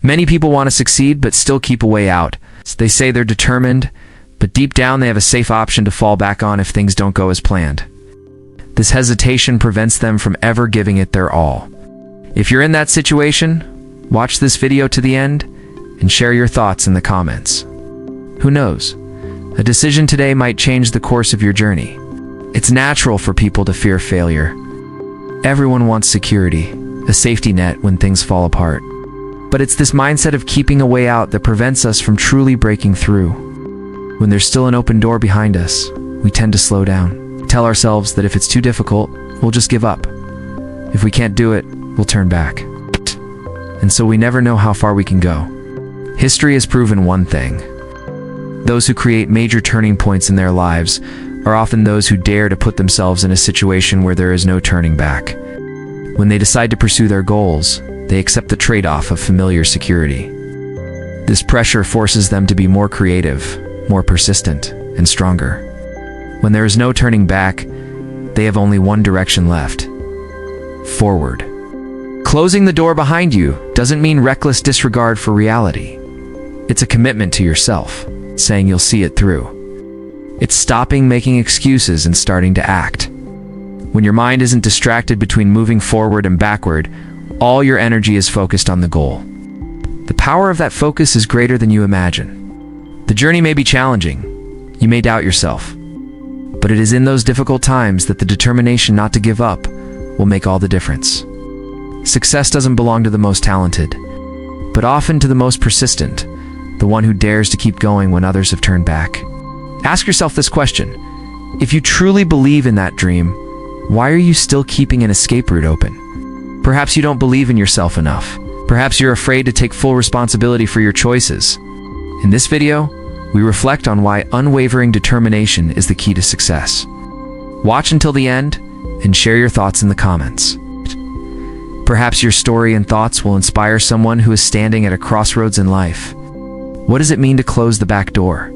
Many people want to succeed but still keep a way out. They say they're determined, but deep down they have a safe option to fall back on if things don't go as planned. This hesitation prevents them from ever giving it their all. If you're in that situation, watch this video to the end and share your thoughts in the comments. Who knows? A decision today might change the course of your journey. It's natural for people to fear failure. Everyone wants security, a safety net when things fall apart. But it's this mindset of keeping a way out that prevents us from truly breaking through. When there's still an open door behind us, we tend to slow down. We tell ourselves that if it's too difficult, we'll just give up. If we can't do it, we'll turn back. And so we never know how far we can go. History has proven one thing. Those who create major turning points in their lives are often those who dare to put themselves in a situation where there is no turning back. When they decide to pursue their goals, they accept the trade-off of familiar security. This pressure forces them to be more creative, more persistent, and stronger. When there is no turning back, they have only one direction left: forward. Closing the door behind you doesn't mean reckless disregard for reality. It's a commitment to yourself, saying you'll see it through. It's stopping making excuses and starting to act. When your mind isn't distracted between moving forward and backward, all your energy is focused on the goal. The power of that focus is greater than you imagine. The journey may be challenging. You may doubt yourself. But it is in those difficult times that the determination not to give up will make all the difference. Success doesn't belong to the most talented, but often to the most persistent, the one who dares to keep going when others have turned back. Ask yourself this question: if you truly believe in that dream, why are you still keeping an escape route open? Perhaps you don't believe in yourself enough. Perhaps you're afraid to take full responsibility for your choices. In this video, we reflect on why unwavering determination is the key to success. Watch until the end and share your thoughts in the comments. Perhaps your story and thoughts will inspire someone who is standing at a crossroads in life. What does it mean to close the back door?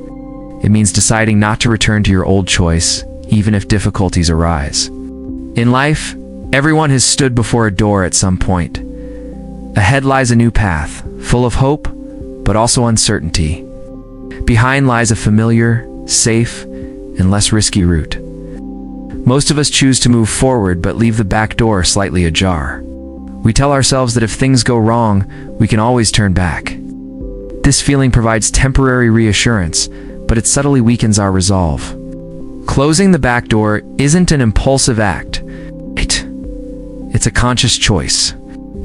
It means deciding not to return to your old choice, even if difficulties arise. In life, everyone has stood before a door at some point. Ahead lies a new path, full of hope, but also uncertainty. Behind lies a familiar, safe, and less risky route. Most of us choose to move forward but leave the back door slightly ajar. We tell ourselves that if things go wrong, we can always turn back. This feeling provides temporary reassurance, but it subtly weakens our resolve. Closing the back door isn't an impulsive act. It's a conscious choice.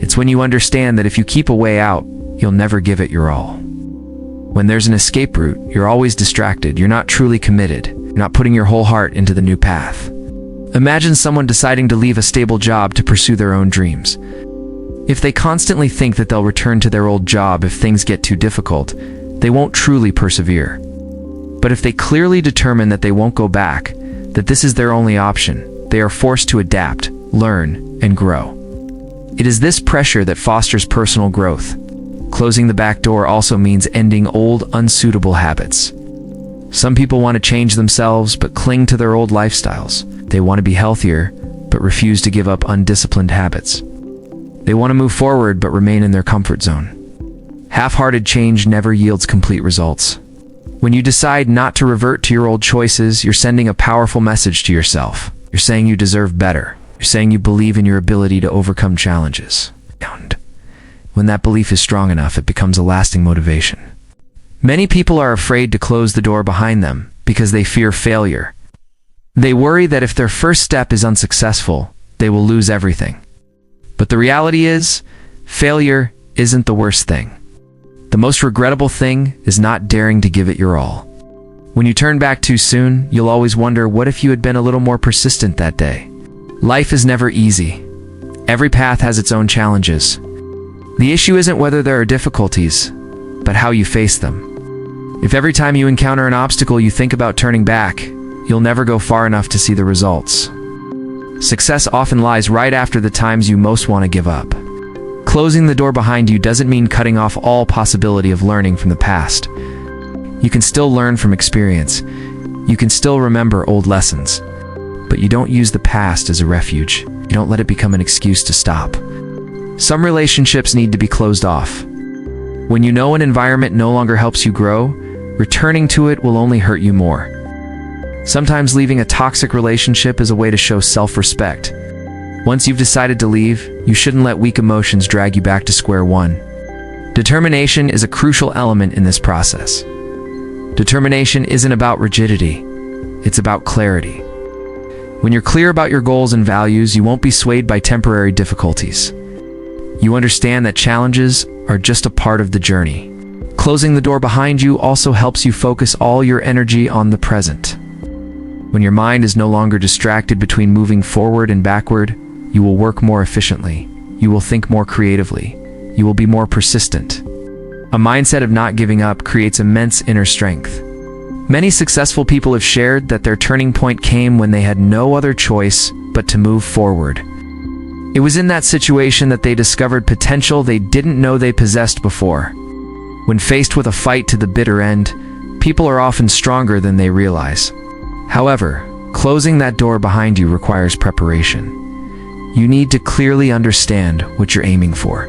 It's when you understand that if you keep a way out, you'll never give it your all. When there's an escape route, you're always distracted. You're not truly committed. You're not putting your whole heart into the new path. Imagine someone deciding to leave a stable job to pursue their own dreams. If they constantly think that they'll return to their old job if things get too difficult, they won't truly persevere. But if they clearly determine that they won't go back, that this is their only option, they are forced to adapt, learn, and grow. It is this pressure that fosters personal growth. Closing the back door also means ending old, unsuitable habits. Some people want to change themselves but cling to their old lifestyles. They want to be healthier but refuse to give up undisciplined habits. They want to move forward but remain in their comfort zone. Half-hearted change never yields complete results. When you decide not to revert to your old choices, you're sending a powerful message to yourself. You're saying you deserve better. You're saying you believe in your ability to overcome challenges. And when that belief is strong enough, it becomes a lasting motivation. Many people are afraid to close the door behind them because they fear failure. They worry that if their first step is unsuccessful, they will lose everything. But the reality is, failure isn't the worst thing. The most regrettable thing is not daring to give it your all. When you turn back too soon, you'll always wonder, what if you had been a little more persistent that day? Life is never easy. Every path has its own challenges. The issue isn't whether there are difficulties, but how you face them. If every time you encounter an obstacle you think about turning back, you'll never go far enough to see the results. Success often lies right after the times you most want to give up. Closing the door behind you doesn't mean cutting off all possibility of learning from the past. You can still learn from experience. You can still remember old lessons. But you don't use the past as a refuge. You don't let it become an excuse to stop. Some relationships need to be closed off. When you know an environment no longer helps you grow, returning to it will only hurt you more. Sometimes leaving a toxic relationship is a way to show self-respect. Once you've decided to leave, you shouldn't let weak emotions drag you back to square one. Determination is a crucial element in this process. Determination isn't about rigidity, it's about clarity. When you're clear about your goals and values, you won't be swayed by temporary difficulties. You understand that challenges are just a part of the journey. Closing the door behind you also helps you focus all your energy on the present. When your mind is no longer distracted between moving forward and backward, you will work more efficiently. You will think more creatively. You will be more persistent. A mindset of not giving up creates immense inner strength. Many successful people have shared that their turning point came when they had no other choice but to move forward. It was in that situation that they discovered potential they didn't know they possessed before. When faced with a fight to the bitter end, people are often stronger than they realize. However, closing that door behind you requires preparation. You need to clearly understand what you're aiming for.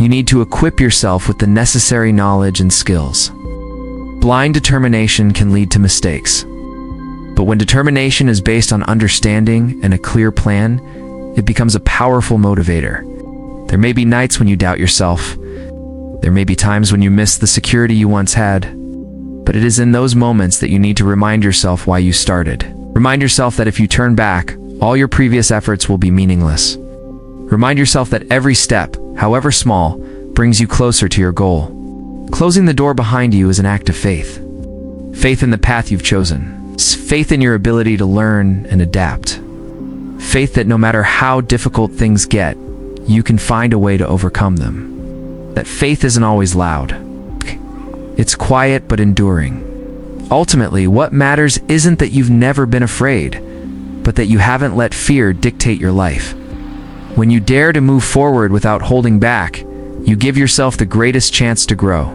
You need to equip yourself with the necessary knowledge and skills. Blind determination can lead to mistakes. But when determination is based on understanding and a clear plan, it becomes a powerful motivator. There may be nights when you doubt yourself. There may be times when you miss the security you once had. But it is in those moments that you need to remind yourself why you started. Remind yourself that if you turn back, all your previous efforts will be meaningless. Remind yourself that every step, however small, brings you closer to your goal. Closing the door behind you is an act of faith. Faith in the path you've chosen. Faith in your ability to learn and adapt. Faith that no matter how difficult things get, you can find a way to overcome them. That faith isn't always loud. It's quiet but enduring. Ultimately, what matters isn't that you've never been afraid, but that you haven't let fear dictate your life. When you dare to move forward without holding back, you give yourself the greatest chance to grow.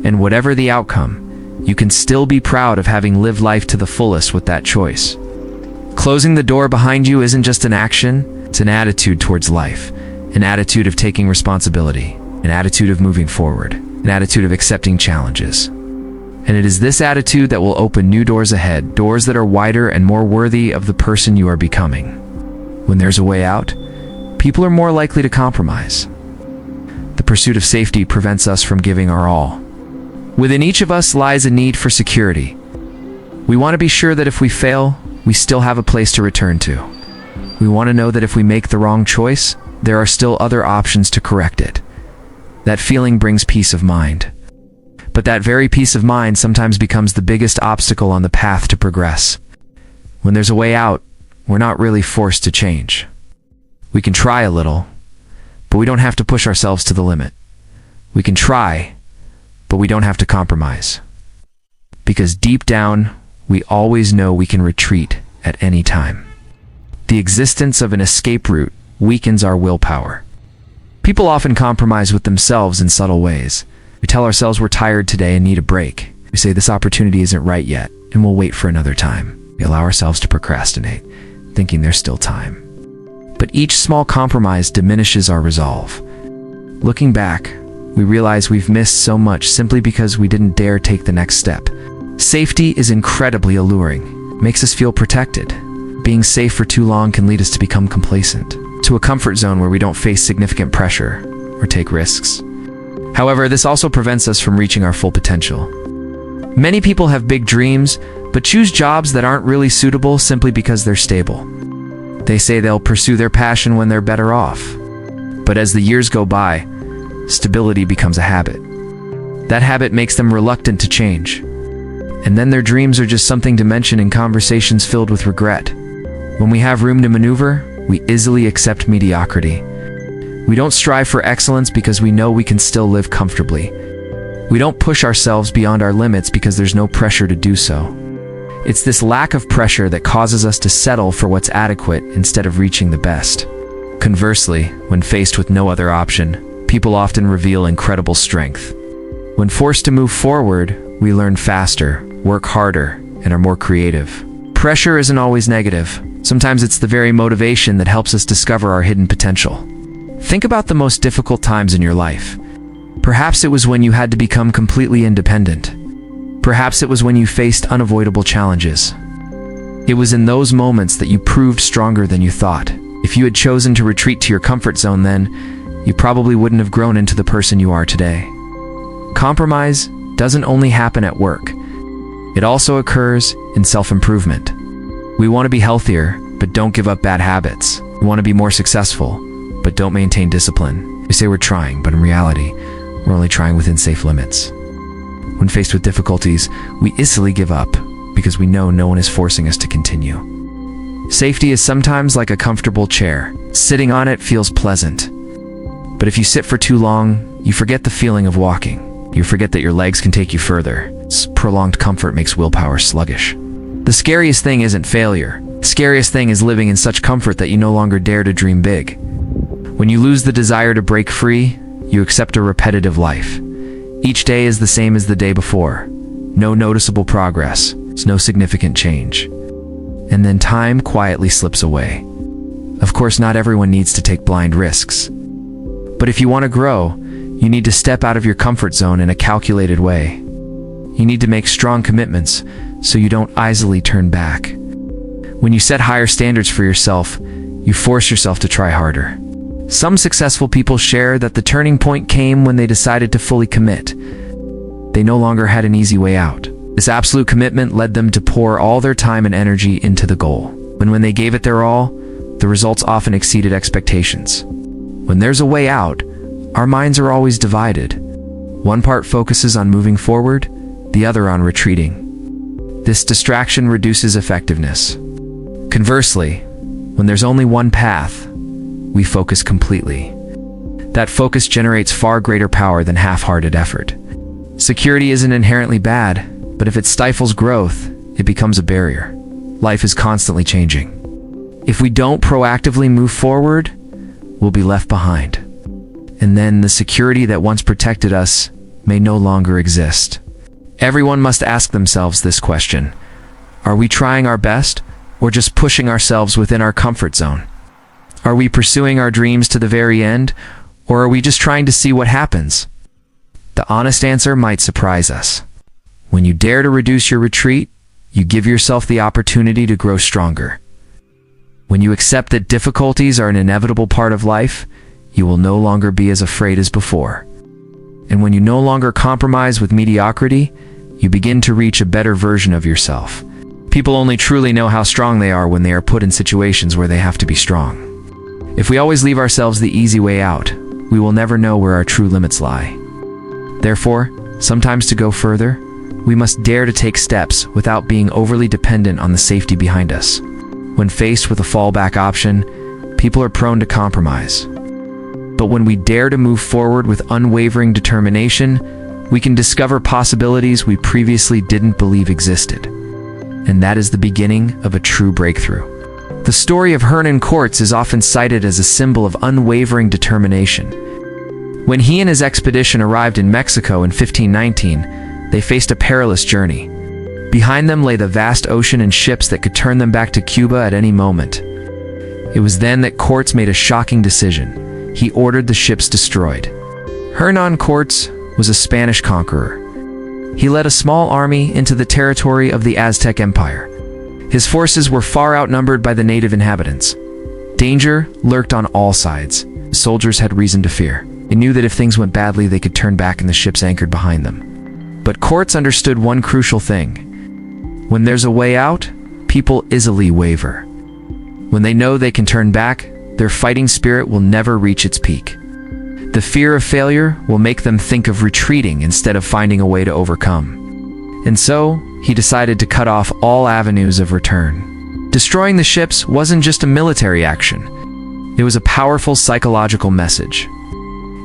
And whatever the outcome, you can still be proud of having lived life to the fullest with that choice. Closing the door behind you isn't just an action, it's an attitude towards life, an attitude of taking responsibility, an attitude of moving forward, an attitude of accepting challenges. And it is this attitude that will open new doors ahead, doors that are wider and more worthy of the person you are becoming. When there's a way out, people are more likely to compromise. The pursuit of safety prevents us from giving our all. Within each of us lies a need for security. We want to be sure that if we fail, we still have a place to return to. We want to know that if we make the wrong choice, there are still other options to correct it. That feeling brings peace of mind. But that very peace of mind sometimes becomes the biggest obstacle on the path to progress. When there's a way out, we're not really forced to change. We can try a little, but we don't have to push ourselves to the limit. We can try, but we don't have to compromise. Because deep down, we always know we can retreat at any time. The existence of an escape route weakens our willpower. People often compromise with themselves in subtle ways. We tell ourselves we're tired today and need a break. We say this opportunity isn't right yet, and we'll wait for another time. We allow ourselves to procrastinate, thinking there's still time. But each small compromise diminishes our resolve. Looking back, we realize we've missed so much simply because we didn't dare take the next step. Safety is incredibly alluring, makes us feel protected. Being safe for too long can lead us to become complacent, to a comfort zone where we don't face significant pressure or take risks. However, this also prevents us from reaching our full potential. Many people have big dreams, but choose jobs that aren't really suitable simply because they're stable. They say they'll pursue their passion when they're better off. But as the years go by, stability becomes a habit. That habit makes them reluctant to change. And then their dreams are just something to mention in conversations filled with regret. When we have room to maneuver, we easily accept mediocrity. We don't strive for excellence because we know we can still live comfortably. We don't push ourselves beyond our limits because there's no pressure to do so. It's this lack of pressure that causes us to settle for what's adequate instead of reaching the best. Conversely, when faced with no other option, people often reveal incredible strength. When forced to move forward, we learn faster, work harder, and are more creative. Pressure isn't always negative. Sometimes it's the very motivation that helps us discover our hidden potential. Think about the most difficult times in your life. Perhaps it was when you had to become completely independent. Perhaps it was when you faced unavoidable challenges. It was in those moments that you proved stronger than you thought. If you had chosen to retreat to your comfort zone then, you probably wouldn't have grown into the person you are today. Compromise doesn't only happen at work. It also occurs in self-improvement. We want to be healthier, but don't give up bad habits. We want to be more successful, but don't maintain discipline. We say we're trying, but in reality, we're only trying within safe limits. When faced with difficulties, we easily give up because we know no one is forcing us to continue. Safety is sometimes like a comfortable chair. Sitting on it feels pleasant. But if you sit for too long, you forget the feeling of walking. You forget that your legs can take you further. Prolonged comfort makes willpower sluggish. The scariest thing isn't failure. The scariest thing is living in such comfort that you no longer dare to dream big. When you lose the desire to break free, you accept a repetitive life. Each day is the same as the day before. No noticeable progress, no significant change. And then time quietly slips away. Of course, not everyone needs to take blind risks. But if you want to grow, you need to step out of your comfort zone in a calculated way. You need to make strong commitments so you don't easily turn back. When you set higher standards for yourself, you force yourself to try harder. Some successful people share that the turning point came when they decided to fully commit. They no longer had an easy way out. This absolute commitment led them to pour all their time and energy into the goal. When they gave it their all, the results often exceeded expectations. When there's a way out, our minds are always divided. One part focuses on moving forward, the other on retreating. This distraction reduces effectiveness. Conversely, when there's only one path, we focus completely. That focus generates far greater power than half-hearted effort. Security isn't inherently bad, but if it stifles growth, it becomes a barrier. Life is constantly changing. If we don't proactively move forward, we'll be left behind. And then the security that once protected us may no longer exist. Everyone must ask themselves this question: are we trying our best, or just pushing ourselves within our comfort zone? Are we pursuing our dreams to the very end, or are we just trying to see what happens? The honest answer might surprise us. When you dare to reduce your retreat, you give yourself the opportunity to grow stronger. When you accept that difficulties are an inevitable part of life, you will no longer be as afraid as before. And when you no longer compromise with mediocrity, you begin to reach a better version of yourself. People only truly know how strong they are when they are put in situations where they have to be strong. If we always leave ourselves the easy way out, we will never know where our true limits lie. Therefore, sometimes to go further, we must dare to take steps without being overly dependent on the safety behind us. When faced with a fallback option, people are prone to compromise. But when we dare to move forward with unwavering determination, we can discover possibilities we previously didn't believe existed. And that is the beginning of a true breakthrough. The story of Hernan Cortes is often cited as a symbol of unwavering determination. When he and his expedition arrived in Mexico in 1519, they faced a perilous journey. Behind them lay the vast ocean and ships that could turn them back to Cuba at any moment. It was then that Cortes made a shocking decision. He ordered the ships destroyed. Hernan Cortes was a Spanish conqueror. He led a small army into the territory of the Aztec Empire. His forces were far outnumbered by the native inhabitants. Danger lurked on all sides. The soldiers had reason to fear. They knew that if things went badly, they could turn back and the ships anchored behind them. But Cortes understood one crucial thing. When there's a way out, people easily waver. When they know they can turn back, their fighting spirit will never reach its peak. The fear of failure will make them think of retreating instead of finding a way to overcome. And so, he decided to cut off all avenues of return. Destroying the ships wasn't just a military action. It was a powerful psychological message.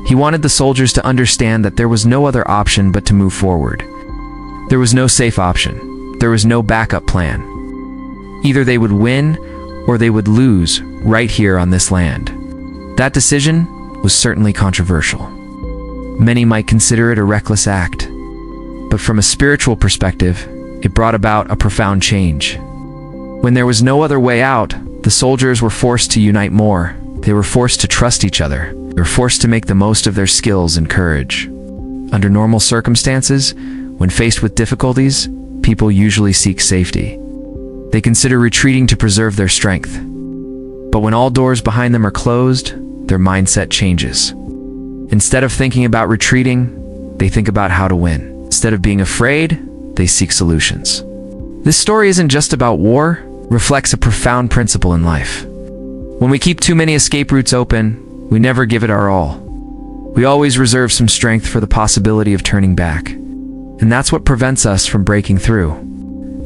He wanted the soldiers to understand that there was no other option but to move forward. There was no safe option. There was no backup plan. Either they would win or they would lose right here on this land. That decision was certainly controversial. Many might consider it a reckless act. But from a spiritual perspective, it brought about a profound change. When there was no other way out, the soldiers were forced to unite more. They were forced to trust each other. They were forced to make the most of their skills and courage. Under normal circumstances, when faced with difficulties, people usually seek safety. They consider retreating to preserve their strength. But when all doors behind them are closed, their mindset changes. Instead of thinking about retreating, they think about how to win. Instead of being afraid, they seek solutions. This story isn't just about war, it reflects a profound principle in life. When we keep too many escape routes open, we never give it our all. We always reserve some strength for the possibility of turning back. And that's what prevents us from breaking through.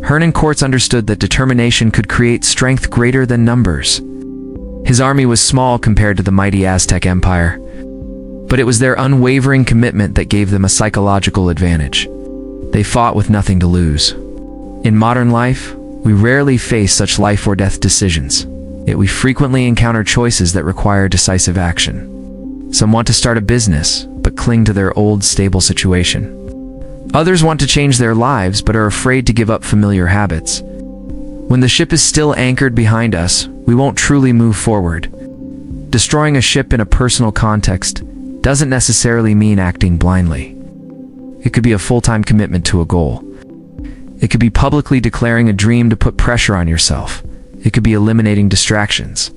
Hernan Kortz understood that determination could create strength greater than numbers. His army was small compared to the mighty Aztec Empire, but it was their unwavering commitment that gave them a psychological advantage. They fought with nothing to lose. In modern life, we rarely face such life or death decisions, yet we frequently encounter choices that require decisive action. Some want to start a business, but cling to their old, stable situation. Others want to change their lives, but are afraid to give up familiar habits. When the ship is still anchored behind us, we won't truly move forward. Destroying a ship in a personal context doesn't necessarily mean acting blindly. It could be a full-time commitment to a goal. It could be publicly declaring a dream to put pressure on yourself. It could be eliminating distractions.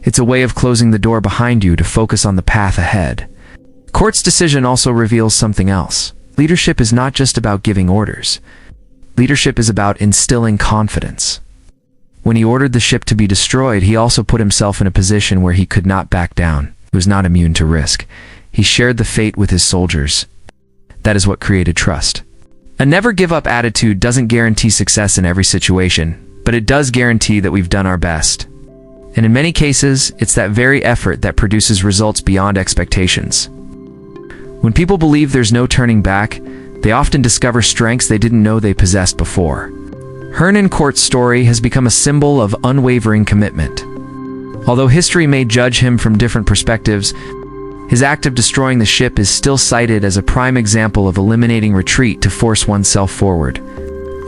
It's a way of closing the door behind you to focus on the path ahead. Kort's decision also reveals something else. Leadership is not just about giving orders. Leadership is about instilling confidence. When he ordered the ship to be destroyed, he also put himself in a position where he could not back down. He was not immune to risk. He shared the fate with his soldiers. That is what created trust. A never-give-up attitude doesn't guarantee success in every situation, but it does guarantee that we've done our best. And in many cases, it's that very effort that produces results beyond expectations. When people believe there's no turning back, they often discover strengths they didn't know they possessed before. Hernan Kort's story has become a symbol of unwavering commitment. Although history may judge him from different perspectives, his act of destroying the ship is still cited as a prime example of eliminating retreat to force oneself forward.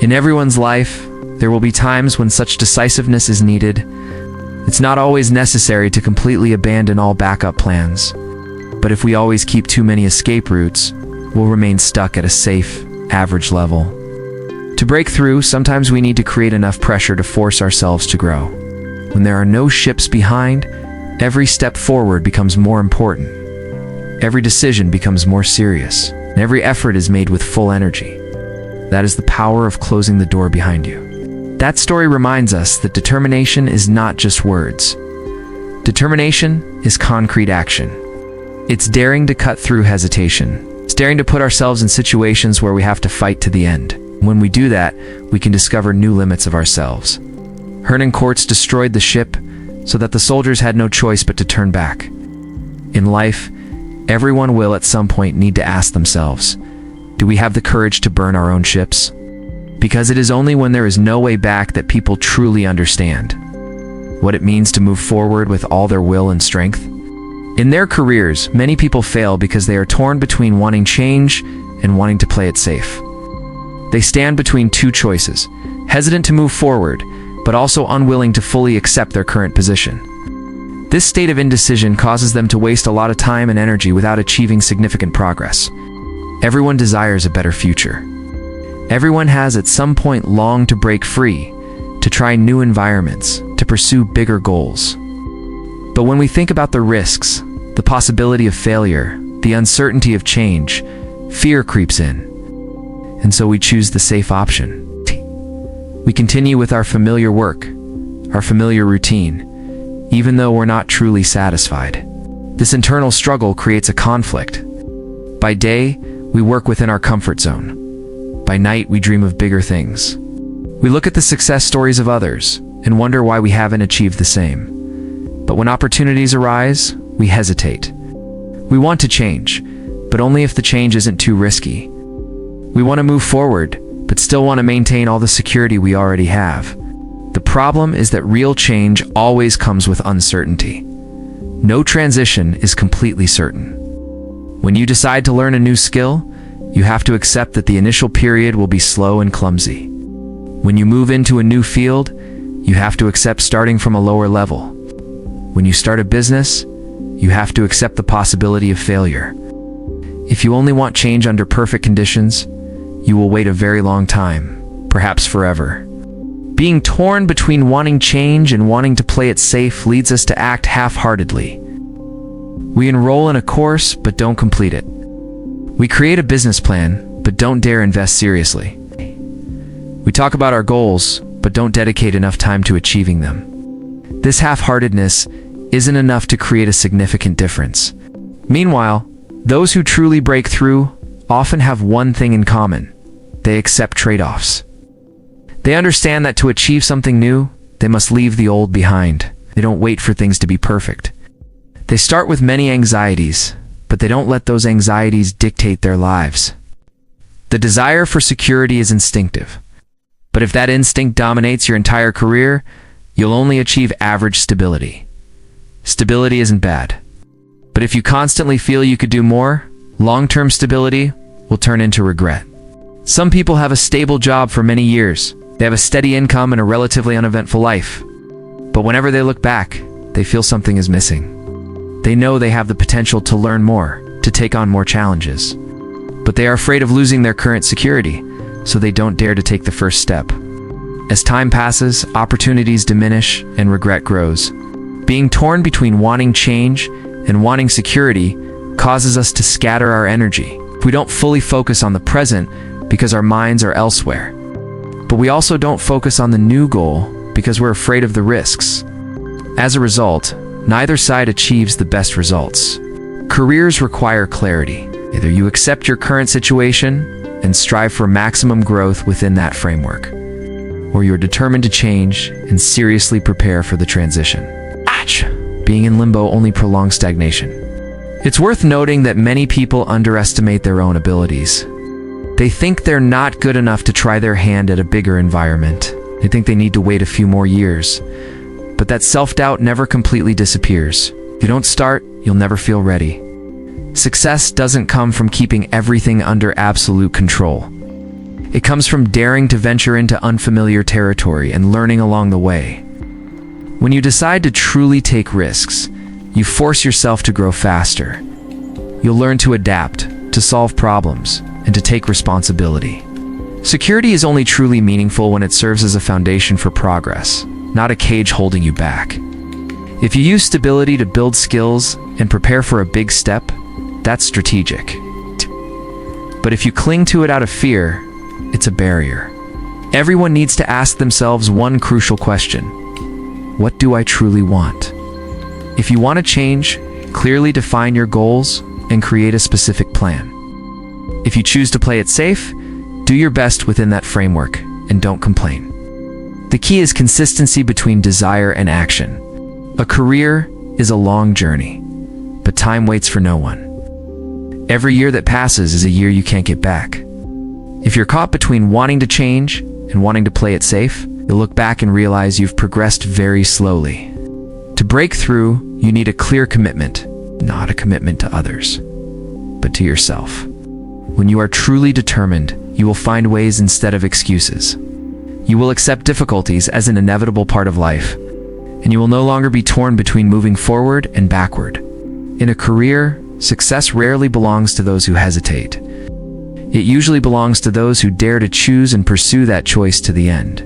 In everyone's life, there will be times when such decisiveness is needed. It's not always necessary to completely abandon all backup plans. But if we always keep too many escape routes, we'll remain stuck at a safe, average level. To break through, sometimes we need to create enough pressure to force ourselves to grow. When there are no ships behind, every step forward becomes more important. Every decision becomes more serious, and every effort is made with full energy. That is the power of closing the door behind you. That story reminds us that determination is not just words. Determination is concrete action. It's daring to cut through hesitation. It's daring to put ourselves in situations where we have to fight to the end. When we do that, we can discover new limits of ourselves. Hernan Kortz destroyed the ship so that the soldiers had no choice but to turn back. In life, everyone will at some point need to ask themselves, do we have the courage to burn our own ships? Because it is only when there is no way back that people truly understand what it means to move forward with all their will and strength. In their careers, many people fail because they are torn between wanting change and wanting to play it safe. They stand between two choices, hesitant to move forward, but also unwilling to fully accept their current position. This state of indecision causes them to waste a lot of time and energy without achieving significant progress. Everyone desires a better future. Everyone has at some point longed to break free, to try new environments, to pursue bigger goals. But when we think about the risks, the possibility of failure, the uncertainty of change, fear creeps in. And so we choose the safe option. We continue with our familiar work, our familiar routine, even though we're not truly satisfied. This internal struggle creates a conflict. By day, we work within our comfort zone. By night, we dream of bigger things. We look at the success stories of others and wonder why we haven't achieved the same. But when opportunities arise, we hesitate. We want to change, but only if the change isn't too risky. We want to move forward, but still want to maintain all the security we already have. The problem is that real change always comes with uncertainty. No transition is completely certain. When you decide to learn a new skill, you have to accept that the initial period will be slow and clumsy. When you move into a new field, you have to accept starting from a lower level. When you start a business, you have to accept the possibility of failure. If you only want change under perfect conditions, you will wait a very long time, perhaps forever. Being torn between wanting change and wanting to play it safe leads us to act half-heartedly. We enroll in a course, but don't complete it. We create a business plan, but don't dare invest seriously. We talk about our goals, but don't dedicate enough time to achieving them. This half-heartedness isn't enough to create a significant difference. Meanwhile, those who truly break through often have one thing in common: they accept trade-offs. They understand that to achieve something new, they must leave the old behind. They don't wait for things to be perfect. They start with many anxieties, but they don't let those anxieties dictate their lives. The desire for security is instinctive. But if that instinct dominates your entire career, you'll only achieve average stability. Stability isn't bad. But if you constantly feel you could do more, long-term stability will turn into regret. Some people have a stable job for many years. They have a steady income and a relatively uneventful life. But whenever they look back, they feel something is missing. They know they have the potential to learn more, to take on more challenges. But they are afraid of losing their current security, so they don't dare to take the first step. As time passes, opportunities diminish and regret grows. Being torn between wanting change and wanting security causes us to scatter our energy. We don't fully focus on the present because our minds are elsewhere. But we also don't focus on the new goal because we're afraid of the risks. As a result, neither side achieves the best results. Careers require clarity. Either you accept your current situation and strive for maximum growth within that framework, or you're determined to change and seriously prepare for the transition. Being in limbo only prolongs stagnation. It's worth noting that many people underestimate their own abilities. They think they're not good enough to try their hand at a bigger environment. They think they need to wait a few more years. But that self-doubt never completely disappears. If you don't start, you'll never feel ready. Success doesn't come from keeping everything under absolute control. It comes from daring to venture into unfamiliar territory and learning along the way. When you decide to truly take risks, you force yourself to grow faster. You'll learn to adapt, to solve problems, and to take responsibility. Security is only truly meaningful when it serves as a foundation for progress, not a cage holding you back. If you use stability to build skills and prepare for a big step, that's strategic. But if you cling to it out of fear, it's a barrier. Everyone needs to ask themselves one crucial question: what do I truly want? If you want to change, clearly define your goals and create a specific plan. If you choose to play it safe, do your best within that framework and don't complain. The key is consistency between desire and action. A career is a long journey, but time waits for no one. Every year that passes is a year you can't get back. If you're caught between wanting to change and wanting to play it safe, you'll look back and realize you've progressed very slowly. To break through, you need a clear commitment, not a commitment to others, but to yourself. When you are truly determined, you will find ways instead of excuses. You will accept difficulties as an inevitable part of life, and you will no longer be torn between moving forward and backward. In a career, success rarely belongs to those who hesitate. It usually belongs to those who dare to choose and pursue that choice to the end.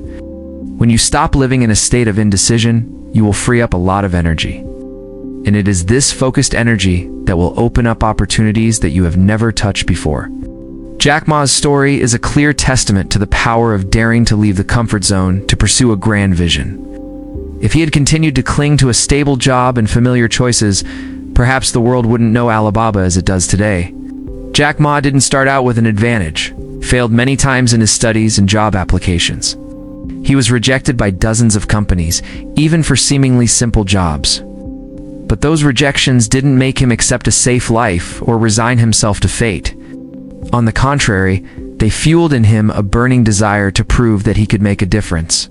When you stop living in a state of indecision, you will free up a lot of energy. And it is this focused energy that will open up opportunities that you have never touched before. Jack Ma's story is a clear testament to the power of daring to leave the comfort zone to pursue a grand vision. If he had continued to cling to a stable job and familiar choices, perhaps the world wouldn't know Alibaba as it does today. Jack Ma didn't start out with an advantage, failed many times in his studies and job applications. He was rejected by dozens of companies, even for seemingly simple jobs. But those rejections didn't make him accept a safe life or resign himself to fate. On the contrary, they fueled in him a burning desire to prove that he could make a difference.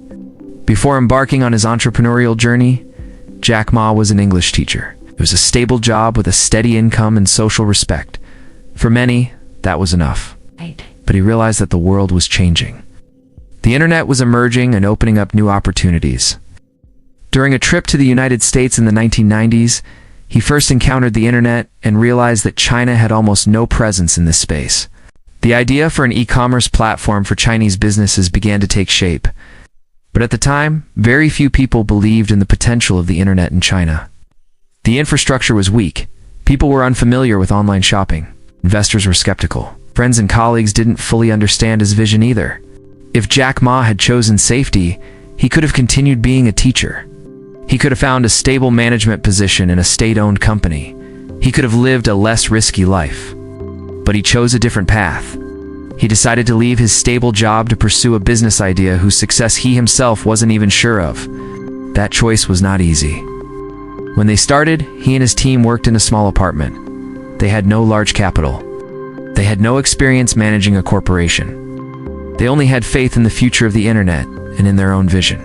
Before embarking on his entrepreneurial journey, Jack Ma was an English teacher. It was a stable job with a steady income and social respect. For many, that was enough. But he realized that the world was changing. The internet was emerging and opening up new opportunities. During a trip to the United States in the 1990s, He first encountered the internet and realized that China had almost no presence in this space. The idea for an e-commerce platform for Chinese businesses began to take shape. But at the time, very few people believed in the potential of the internet in China. The infrastructure was weak. People were unfamiliar with online shopping. Investors were skeptical. Friends and colleagues didn't fully understand his vision either. If Jack Ma had chosen safety, he could have continued being a teacher. He could have found a stable management position in a state-owned company. He could have lived a less risky life. But he chose a different path. He decided to leave his stable job to pursue a business idea whose success he himself wasn't even sure of. That choice was not easy. When they started, he and his team worked in a small apartment. They had no large capital. They had no experience managing a corporation. They only had faith in the future of the internet and in their own vision.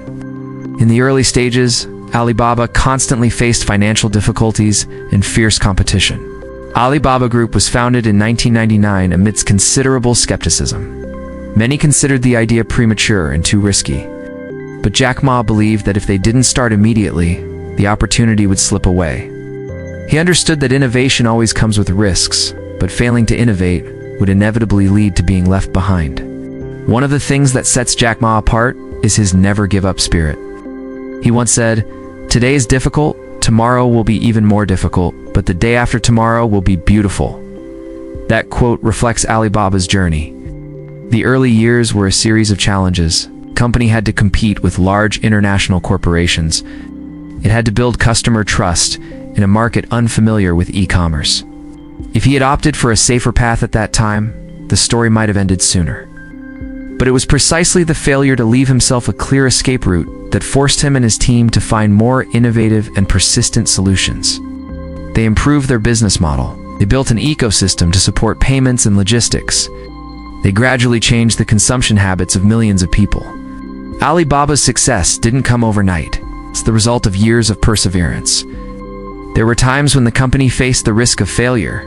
In the early stages, Alibaba constantly faced financial difficulties and fierce competition. Alibaba Group was founded in 1999 amidst considerable skepticism. Many considered the idea premature and too risky. But Jack Ma believed that if they didn't start immediately, the opportunity would slip away. He understood that innovation always comes with risks, but failing to innovate would inevitably lead to being left behind. One of the things that sets Jack Ma apart is his never-give-up spirit. He once said, "Today is difficult, tomorrow will be even more difficult, but the day after tomorrow will be beautiful." That quote reflects Alibaba's journey. The early years were a series of challenges. The company had to compete with large international corporations. It had to build customer trust in a market unfamiliar with e-commerce. If he had opted for a safer path at that time, the story might have ended sooner. But it was precisely the failure to leave himself a clear escape route that forced him and his team to find more innovative and persistent solutions. They improved their business model. They built an ecosystem to support payments and logistics. They gradually changed the consumption habits of millions of people. Alibaba's success didn't come overnight. It's the result of years of perseverance. There were times when the company faced the risk of failure.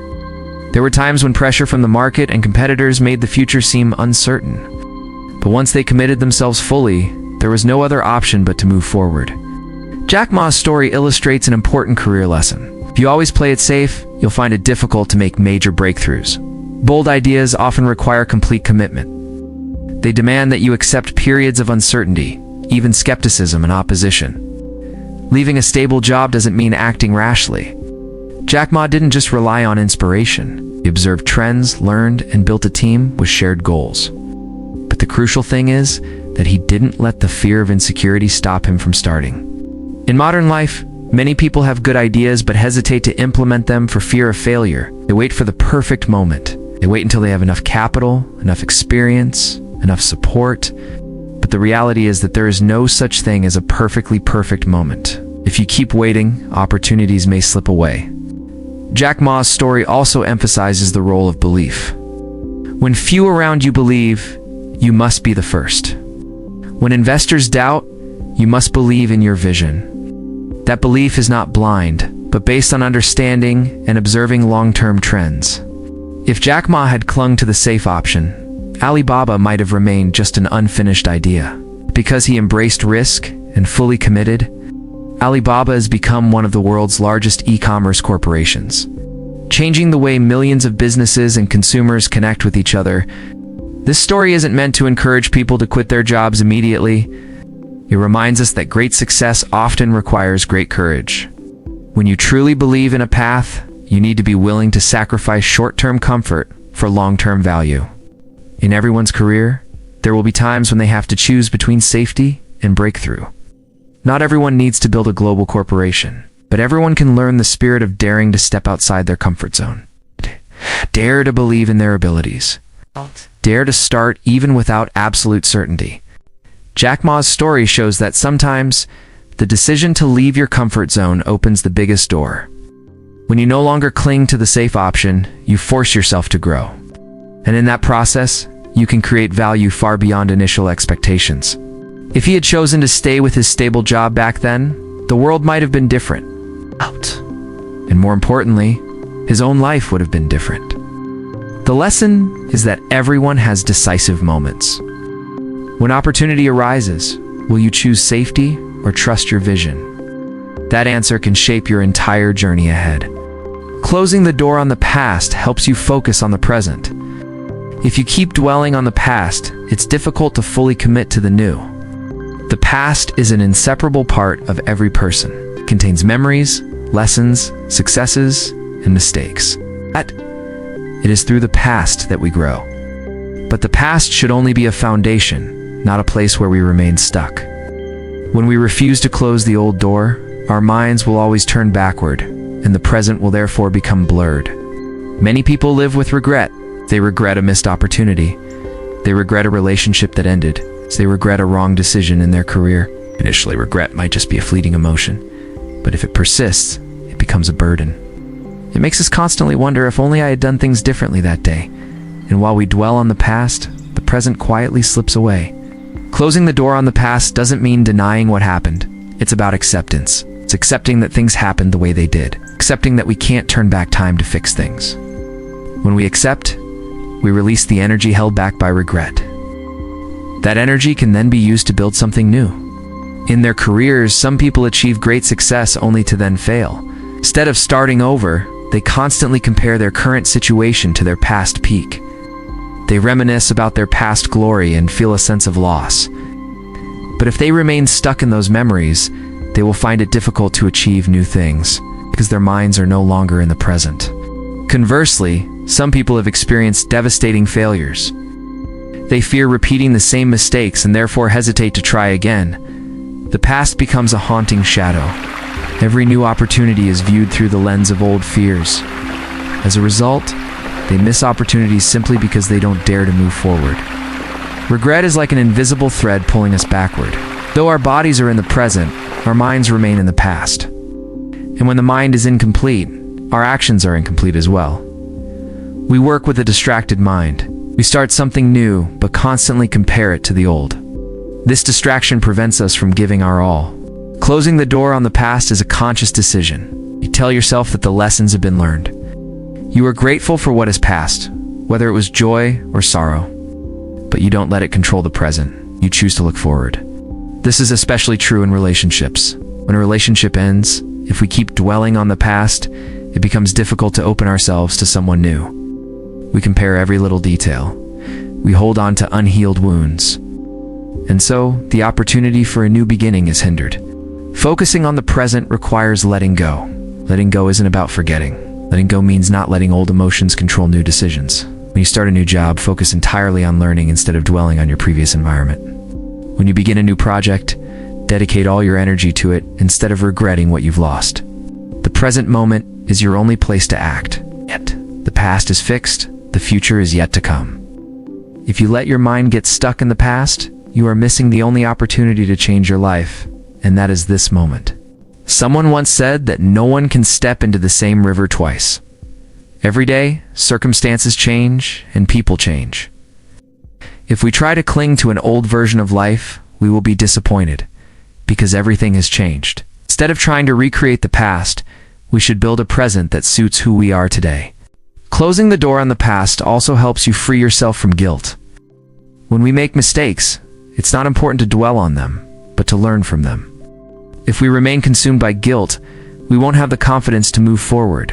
There were times when pressure from the market and competitors made the future seem uncertain. But once they committed themselves fully, there was no other option but to move forward. Jack Ma's story illustrates an important career lesson. If you always play it safe, you'll find it difficult to make major breakthroughs. Bold ideas often require complete commitment. They demand that you accept periods of uncertainty, even skepticism and opposition. Leaving a stable job doesn't mean acting rashly. Jack Ma didn't just rely on inspiration. He observed trends, learned, and built a team with shared goals. But the crucial thing is that he didn't let the fear of insecurity stop him from starting. In modern life, many people have good ideas but hesitate to implement them for fear of failure. They wait for the perfect moment. They wait until they have enough capital, enough experience, enough support. But the reality is that there is no such thing as a perfectly perfect moment. If you keep waiting, opportunities may slip away. Jack Ma's story also emphasizes the role of belief. When few around you believe, you must be the first. When investors doubt, you must believe in your vision. That belief is not blind, but based on understanding and observing long-term trends. If Jack Ma had clung to the safe option, Alibaba might have remained just an unfinished idea. Because he embraced risk and fully committed, Alibaba has become one of the world's largest e-commerce corporations, changing the way millions of businesses and consumers connect with each other. This story isn't meant to encourage people to quit their jobs immediately. It reminds us that great success often requires great courage. When you truly believe in a path, you need to be willing to sacrifice short-term comfort for long-term value. In everyone's career, there will be times when they have to choose between safety and breakthrough. Not everyone needs to build a global corporation, but everyone can learn the spirit of daring to step outside their comfort zone. Dare to believe in their abilities. Dare to start even without absolute certainty. Jack Ma's story shows that sometimes the decision to leave your comfort zone opens the biggest door. When you no longer cling to the safe option, you force yourself to grow. And in that process, you can create value far beyond initial expectations. If he had chosen to stay with his stable job back then, the world might have been different. And more importantly, his own life would have been different. The lesson is that everyone has decisive moments. When opportunity arises, will you choose safety or trust your vision? That answer can shape your entire journey ahead. Closing the door on the past helps you focus on the present. If you keep dwelling on the past, it's difficult to fully commit to the new. The past is an inseparable part of every person. It contains memories, lessons, successes, and mistakes. It is through the past that we grow. But the past should only be a foundation, not a place where we remain stuck. When we refuse to close the old door, our minds will always turn backward, and the present will therefore become blurred. Many people live with regret. They regret a missed opportunity. They regret a relationship that ended. They regret a wrong decision in their career. Initially, regret might just be a fleeting emotion, but if it persists, it becomes a burden. It makes us constantly wonder if only I had done things differently that day. And while we dwell on the past, the present quietly slips away. Closing the door on the past doesn't mean denying what happened. It's about acceptance. It's accepting that things happened the way they did. Accepting that we can't turn back time to fix things. When we accept, we release the energy held back by regret. That energy can then be used to build something new. In their careers, some people achieve great success only to then fail. Instead of starting over, they constantly compare their current situation to their past peak. They reminisce about their past glory and feel a sense of loss. But if they remain stuck in those memories, they will find it difficult to achieve new things, because their minds are no longer in the present. Conversely, some people have experienced devastating failures. They fear repeating the same mistakes and therefore hesitate to try again. The past becomes a haunting shadow. Every new opportunity is viewed through the lens of old fears. As a result, they miss opportunities simply because they don't dare to move forward. Regret is like an invisible thread pulling us backward. Though our bodies are in the present, our minds remain in the past. And when the mind is incomplete, our actions are incomplete as well. We work with a distracted mind. We start something new, but constantly compare it to the old. This distraction prevents us from giving our all. Closing the door on the past is a conscious decision. You tell yourself that the lessons have been learned. You are grateful for what has passed, whether it was joy or sorrow. But you don't let it control the present. You choose to look forward. This is especially true in relationships. When a relationship ends, if we keep dwelling on the past, it becomes difficult to open ourselves to someone new. We compare every little detail. We hold on to unhealed wounds. And so, the opportunity for a new beginning is hindered. Focusing on the present requires letting go. Letting go isn't about forgetting. Letting go means not letting old emotions control new decisions. When you start a new job, focus entirely on learning instead of dwelling on your previous environment. When you begin a new project, dedicate all your energy to it instead of regretting what you've lost. The present moment is your only place to act. Yet, the past is fixed, the future is yet to come. If you let your mind get stuck in the past, you are missing the only opportunity to change your life, and that is this moment. Someone once said that no one can step into the same river twice. Every day, circumstances change and people change. If we try to cling to an old version of life, we will be disappointed, because everything has changed. Instead of trying to recreate the past, we should build a present that suits who we are today. Closing the door on the past also helps you free yourself from guilt. When we make mistakes, it's not important to dwell on them, but to learn from them. If we remain consumed by guilt, we won't have the confidence to move forward.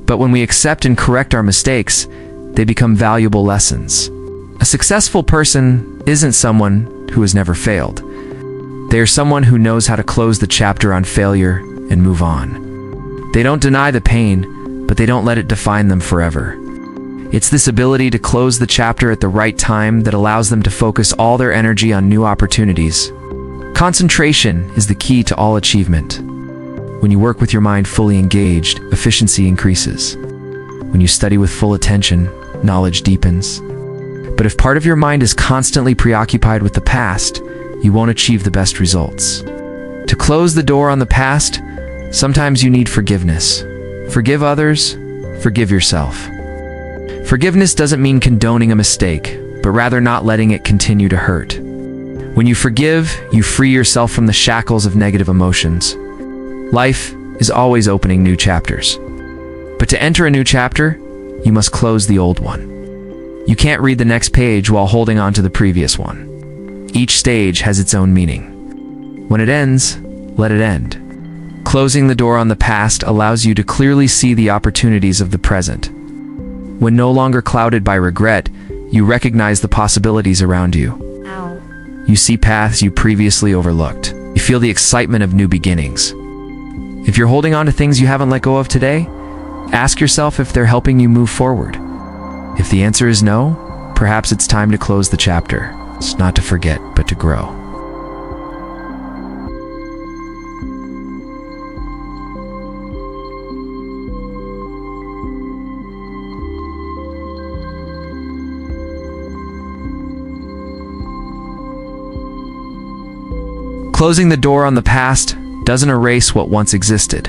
But when we accept and correct our mistakes, they become valuable lessons. A successful person isn't someone who has never failed. They are someone who knows how to close the chapter on failure and move on. They don't deny the pain, but they don't let it define them forever. It's this ability to close the chapter at the right time that allows them to focus all their energy on new opportunities. Concentration is the key to all achievement. When you work with your mind fully engaged, efficiency increases. When you study with full attention, knowledge deepens. But if part of your mind is constantly preoccupied with the past, you won't achieve the best results. To close the door on the past, sometimes you need forgiveness. Forgive others, forgive yourself. Forgiveness doesn't mean condoning a mistake, but rather not letting it continue to hurt. When you forgive, you free yourself from the shackles of negative emotions. Life is always opening new chapters. But to enter a new chapter, you must close the old one. You can't read the next page while holding on to the previous one. Each stage has its own meaning. When it ends, let it end. Closing the door on the past allows you to clearly see the opportunities of the present. When no longer clouded by regret, you recognize the possibilities around you. Ow. You see paths you previously overlooked. You feel the excitement of new beginnings. If you're holding on to things you haven't let go of today, ask yourself if they're helping you move forward. If the answer is no, perhaps it's time to close the chapter. It's not to forget, but to grow. Closing the door on the past doesn't erase what once existed.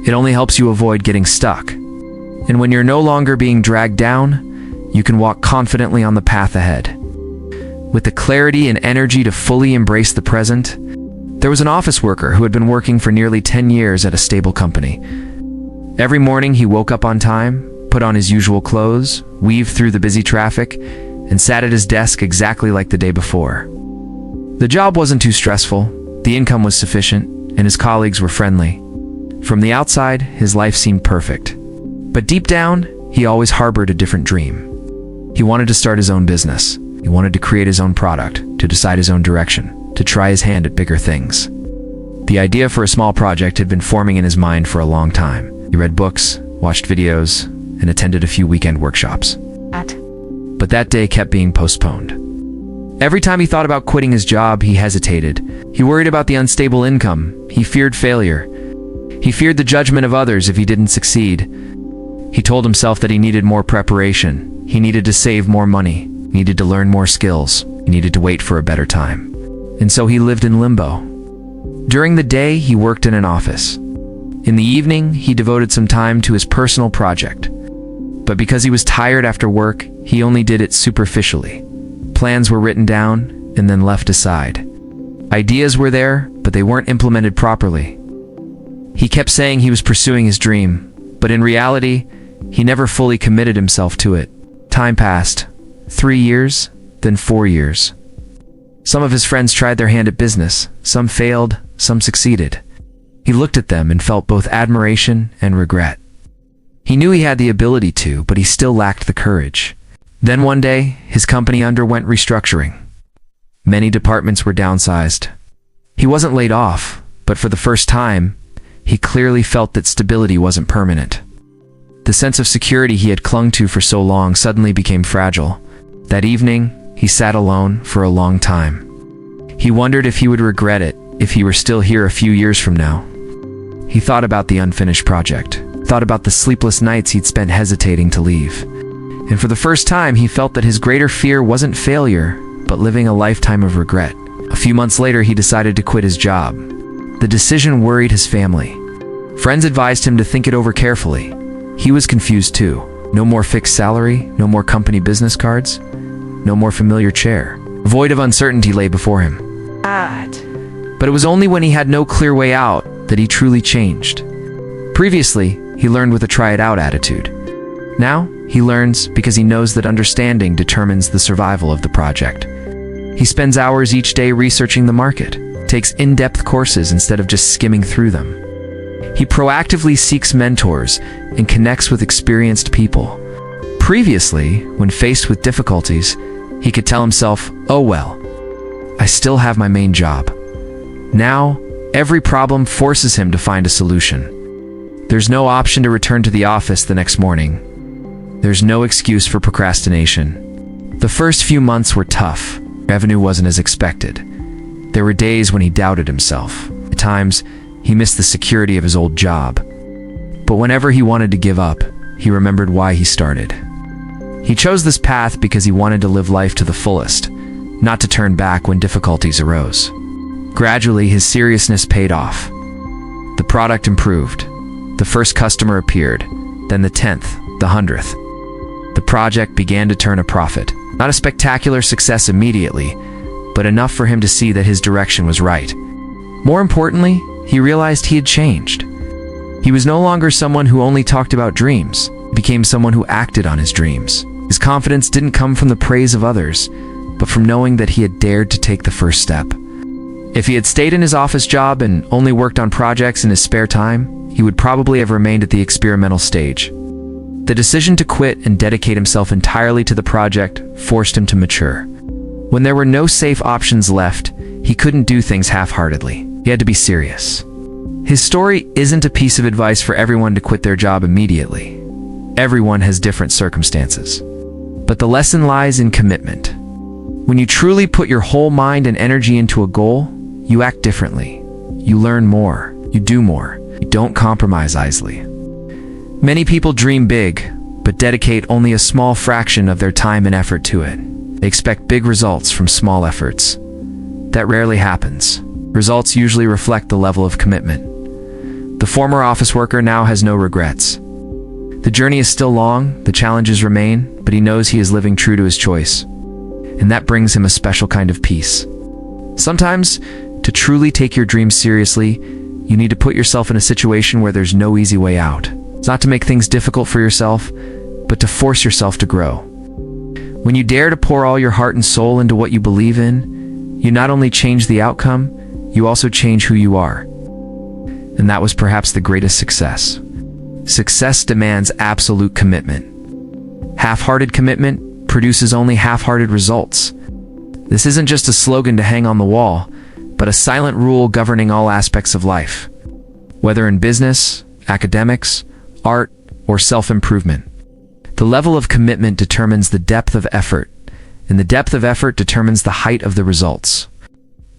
It only helps you avoid getting stuck. And when you're no longer being dragged down, you can walk confidently on the path ahead. With the clarity and energy to fully embrace the present, there was an office worker who had been working for nearly 10 years at a stable company. Every morning he woke up on time, put on his usual clothes, weaved through the busy traffic, and sat at his desk exactly like the day before. The job wasn't too stressful. The income was sufficient, and his colleagues were friendly. From the outside, his life seemed perfect. But deep down, he always harbored a different dream. He wanted to start his own business. He wanted to create his own product, to decide his own direction, to try his hand at bigger things. The idea for a small project had been forming in his mind for a long time. He read books, watched videos, and attended a few weekend workshops. But that day kept being postponed. Every time he thought about quitting his job, he hesitated. He worried about the unstable income. He feared failure. He feared the judgment of others if he didn't succeed. He told himself that he needed more preparation. He needed to save more money. He needed to learn more skills. He needed to wait for a better time. And so he lived in limbo. During the day, he worked in an office. In the evening, he devoted some time to his personal project. But because he was tired after work, he only did it superficially. Plans were written down and then left aside. Ideas were there, but they weren't implemented properly. He kept saying he was pursuing his dream, but in reality, he never fully committed himself to it. Time passed. 3 years, then 4 years. Some of his friends tried their hand at business. Some failed, some succeeded. He looked at them and felt both admiration and regret. He knew he had the ability to, but he still lacked the courage. Then one day, his company underwent restructuring. Many departments were downsized. He wasn't laid off, but for the first time, he clearly felt that stability wasn't permanent. The sense of security he had clung to for so long suddenly became fragile. That evening, he sat alone for a long time. He wondered if he would regret it if he were still here a few years from now. He thought about the unfinished project, thought about the sleepless nights he'd spent hesitating to leave. And for the first time, he felt that his greater fear wasn't failure, but living a lifetime of regret. A few months later, he decided to quit his job. The decision worried his family. Friends advised him to think it over carefully. He was confused too. No more fixed salary, no more company business cards, no more familiar chair. A void of uncertainty lay before him. But it was only when he had no clear way out that he truly changed. Previously, he learned with a try-it-out attitude. Now, he learns because he knows that understanding determines the survival of the project. He spends hours each day researching the market, takes in-depth courses instead of just skimming through them. He proactively seeks mentors and connects with experienced people. Previously, when faced with difficulties, he could tell himself, "Oh well, I still have my main job." Now, every problem forces him to find a solution. There's no option to return to the office the next morning. There's no excuse for procrastination. The first few months were tough. Revenue wasn't as expected. There were days when he doubted himself. At times, he missed the security of his old job. But whenever he wanted to give up, he remembered why he started. He chose this path because he wanted to live life to the fullest, not to turn back when difficulties arose. Gradually, his seriousness paid off. The product improved. The first customer appeared, then the 10th, the 100th. The project began to turn a profit. Not a spectacular success immediately, but enough for him to see that his direction was right. More importantly, he realized he had changed. He was no longer someone who only talked about dreams. He became someone who acted on his dreams. His confidence didn't come from the praise of others, but from knowing that he had dared to take the first step. If he had stayed in his office job and only worked on projects in his spare time, he would probably have remained at the experimental stage. The decision to quit and dedicate himself entirely to the project forced him to mature. When there were no safe options left, he couldn't do things half-heartedly. He had to be serious. His story isn't a piece of advice for everyone to quit their job immediately. Everyone has different circumstances. But the lesson lies in commitment. When you truly put your whole mind and energy into a goal, you act differently. You learn more. You do more. You don't compromise easily. Many people dream big, but dedicate only a small fraction of their time and effort to it. They expect big results from small efforts. That rarely happens. Results usually reflect the level of commitment. The former office worker now has no regrets. The journey is still long, the challenges remain, but he knows he is living true to his choice. And that brings him a special kind of peace. Sometimes, to truly take your dreams seriously, you need to put yourself in a situation where there's no easy way out. It's not to make things difficult for yourself, but to force yourself to grow. When you dare to pour all your heart and soul into what you believe in, you not only change the outcome, you also change who you are. And that was perhaps the greatest success. Success demands absolute commitment. Half-hearted commitment produces only half-hearted results. This isn't just a slogan to hang on the wall, but a silent rule governing all aspects of life. Whether in business, academics, art, or self-improvement. The level of commitment determines the depth of effort, and the depth of effort determines the height of the results.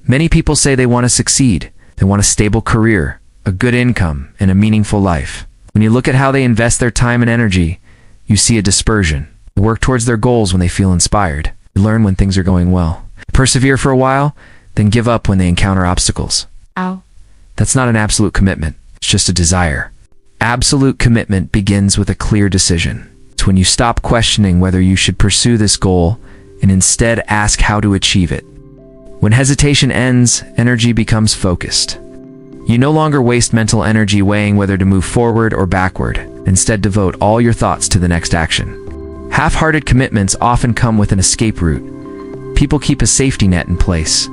Many people say they want to succeed. They want a stable career, a good income, and a meaningful life. When you look at how they invest their time and energy, you see a dispersion. They work towards their goals when they feel inspired. They learn when things are going well. Persevere for a while, then give up when they encounter obstacles. Ow. That's not an absolute commitment. It's just a desire. Absolute commitment begins with a clear decision. It's when you stop questioning whether you should pursue this goal and instead ask how to achieve it. When hesitation ends, energy becomes focused. You no longer waste mental energy weighing whether to move forward or backward. Instead, devote all your thoughts to the next action. Half-hearted commitments often come with an escape route. People keep a safety net in place.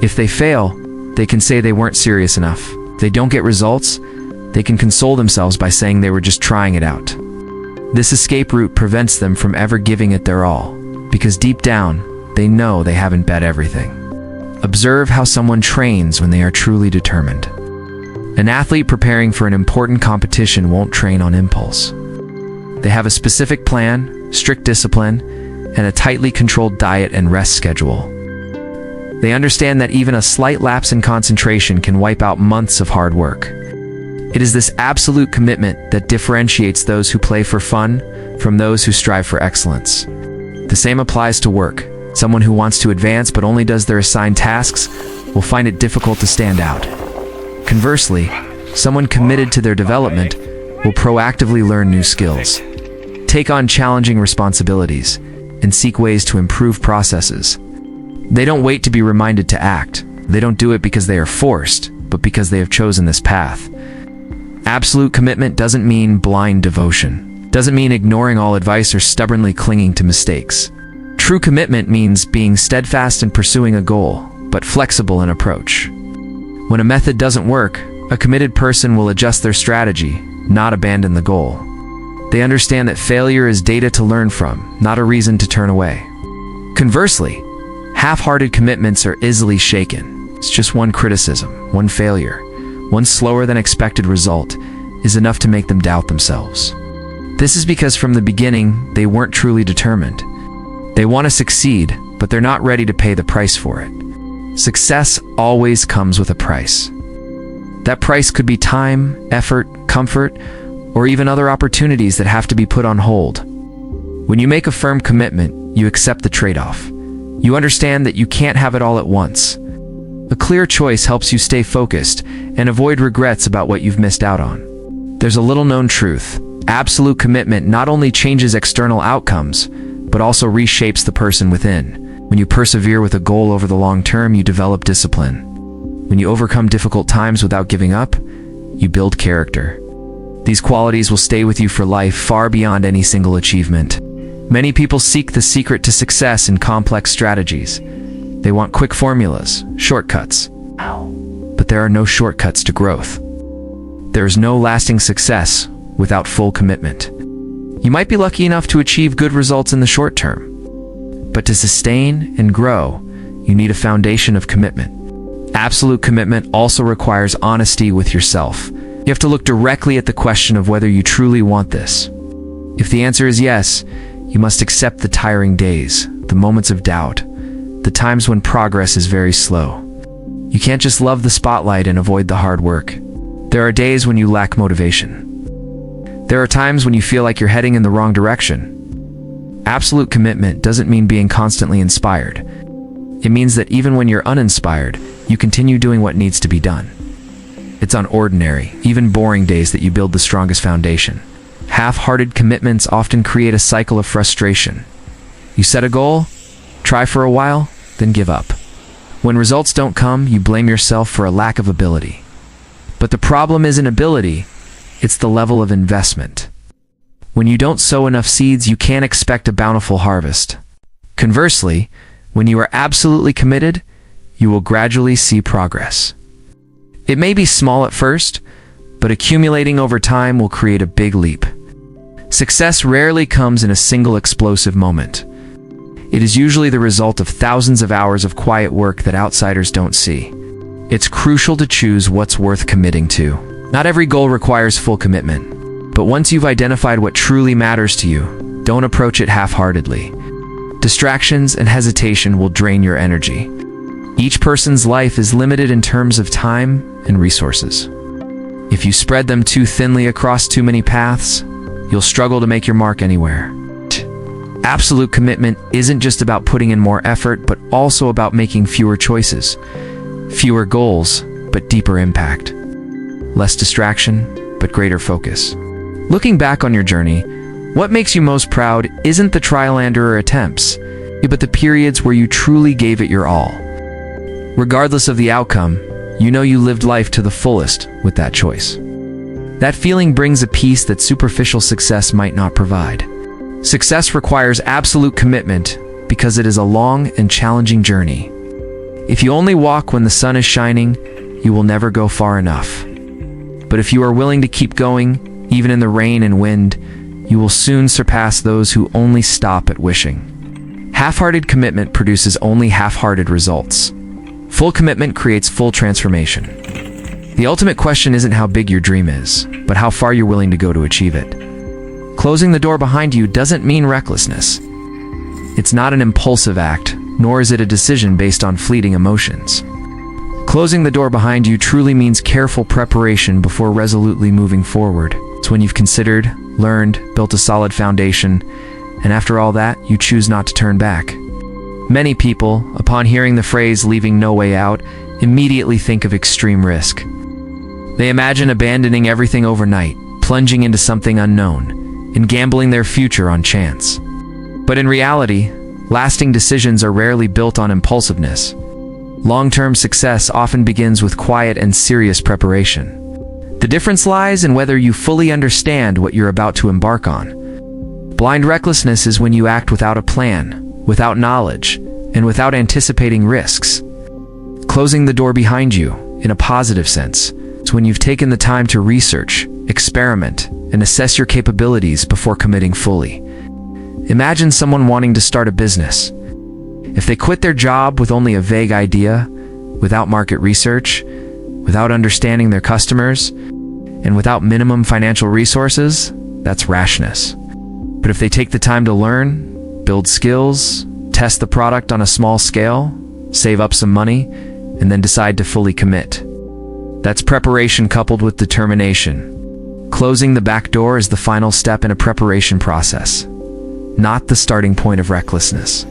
If they fail, they can say they weren't serious enough. If they don't get results, they can console themselves by saying they were just trying it out. This escape route prevents them from ever giving it their all, because deep down, they know they haven't bet everything. Observe how someone trains when they are truly determined. An athlete preparing for an important competition won't train on impulse. They have a specific plan, strict discipline, and a tightly controlled diet and rest schedule. They understand that even a slight lapse in concentration can wipe out months of hard work. It is this absolute commitment that differentiates those who play for fun from those who strive for excellence. The same applies to work. Someone who wants to advance but only does their assigned tasks will find it difficult to stand out. Conversely, someone committed to their development will proactively learn new skills, take on challenging responsibilities, and seek ways to improve processes. They don't wait to be reminded to act. They don't do it because they are forced, but because they have chosen this path. Absolute commitment doesn't mean blind devotion. Doesn't mean ignoring all advice or stubbornly clinging to mistakes. True commitment means being steadfast in pursuing a goal, but flexible in approach. When a method doesn't work, a committed person will adjust their strategy, not abandon the goal. They understand that failure is data to learn from, not a reason to turn away. Conversely, half-hearted commitments are easily shaken. It's just one criticism, one failure, one slower than expected result is enough to make them doubt themselves. This is because from the beginning, they weren't truly determined. They want to succeed, but they're not ready to pay the price for it. Success always comes with a price. That price could be time, effort, comfort, or even other opportunities that have to be put on hold. When you make a firm commitment, you accept the trade-off. You understand that you can't have it all at once. A clear choice helps you stay focused and avoid regrets about what you've missed out on. There's a little-known truth. Absolute commitment not only changes external outcomes, but also reshapes the person within. When you persevere with a goal over the long term, you develop discipline. When you overcome difficult times without giving up, you build character. These qualities will stay with you for life, far beyond any single achievement. Many people seek the secret to success in complex strategies. They want quick formulas, shortcuts, But there are no shortcuts to growth. There is no lasting success without full commitment. You might be lucky enough to achieve good results in the short term, but to sustain and grow, you need a foundation of commitment. Absolute commitment also requires honesty with yourself. You have to look directly at the question of whether you truly want this. If the answer is yes, you must accept the tiring days, the moments of doubt, the times when progress is very slow. You can't just love the spotlight and avoid the hard work. There are days when you lack motivation. There are times when you feel like you're heading in the wrong direction. Absolute commitment doesn't mean being constantly inspired. It means that even when you're uninspired, you continue doing what needs to be done. It's on ordinary, even boring days that you build the strongest foundation. Half-hearted commitments often create a cycle of frustration. You set a goal, try for a while, then give up. When results don't come, you blame yourself for a lack of ability. But the problem isn't ability, it's the level of investment. When you don't sow enough seeds, you can't expect a bountiful harvest. Conversely, when you are absolutely committed, you will gradually see progress. It may be small at first, but accumulating over time will create a big leap. Success rarely comes in a single explosive moment. It is usually the result of thousands of hours of quiet work that outsiders don't see. It's crucial to choose what's worth committing to. Not every goal requires full commitment, but once you've identified what truly matters to you, don't approach it half-heartedly. Distractions and hesitation will drain your energy. Each person's life is limited in terms of time and resources. If you spread them too thinly across too many paths, you'll struggle to make your mark anywhere. Absolute commitment isn't just about putting in more effort, but also about making fewer choices, fewer goals, but deeper impact. Less distraction, but greater focus. Looking back on your journey, what makes you most proud isn't the trial and error attempts, but the periods where you truly gave it your all. Regardless of the outcome, you know you lived life to the fullest with that choice. That feeling brings a peace that superficial success might not provide. Success requires absolute commitment because it is a long and challenging journey. If you only walk when the sun is shining, you will never go far enough. But if you are willing to keep going, even in the rain and wind, you will soon surpass those who only stop at wishing. Half-hearted commitment produces only half-hearted results. Full commitment creates full transformation. The ultimate question isn't how big your dream is, but how far you're willing to go to achieve it. Closing the door behind you doesn't mean recklessness. It's not an impulsive act, nor is it a decision based on fleeting emotions. Closing the door behind you truly means careful preparation before resolutely moving forward. It's when you've considered, learned, built a solid foundation, and after all that, you choose not to turn back. Many people, upon hearing the phrase "leaving no way out," immediately think of extreme risk. They imagine abandoning everything overnight, plunging into something unknown, and gambling their future on chance. But in reality, lasting decisions are rarely built on impulsiveness. Long-term success often begins with quiet and serious preparation. The difference lies in whether you fully understand what you're about to embark on. Blind recklessness is when you act without a plan, without knowledge, and without anticipating risks. Closing the door behind you, in a positive sense, is when you've taken the time to research, experiment, and assess your capabilities before committing fully. Imagine someone wanting to start a business. If they quit their job with only a vague idea, without market research, without understanding their customers, and without minimum financial resources, that's rashness. But if they take the time to learn, build skills, test the product on a small scale, save up some money, and then decide to fully commit, that's preparation coupled with determination. Closing the back door is the final step in a preparation process, not the starting point of recklessness.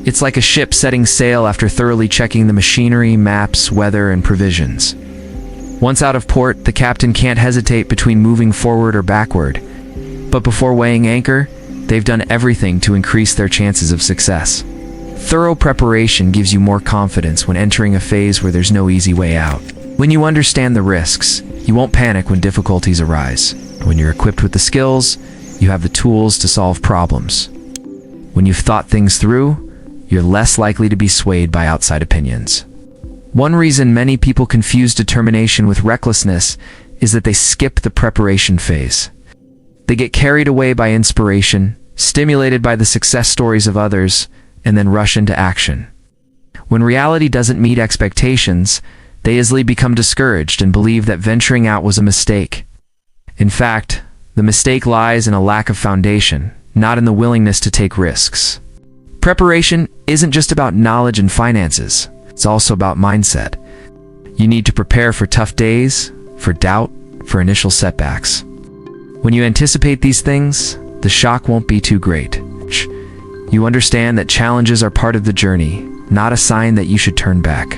It's like a ship setting sail after thoroughly checking the machinery, maps, weather, and provisions. Once out of port, the captain can't hesitate between moving forward or backward. But before weighing anchor, they've done everything to increase their chances of success. Thorough preparation gives you more confidence when entering a phase where there's no easy way out. When you understand the risks, you won't panic when difficulties arise. When you're equipped with the skills, you have the tools to solve problems. When you've thought things through, you're less likely to be swayed by outside opinions. One reason many people confuse determination with recklessness is that they skip the preparation phase. They get carried away by inspiration, stimulated by the success stories of others, and then rush into action. When reality doesn't meet expectations, they easily become discouraged and believe that venturing out was a mistake. In fact, the mistake lies in a lack of foundation, not in the willingness to take risks. Preparation isn't just about knowledge and finances, it's also about mindset. You need to prepare for tough days, for doubt, for initial setbacks. When you anticipate these things, the shock won't be too great. You understand that challenges are part of the journey, not a sign that you should turn back.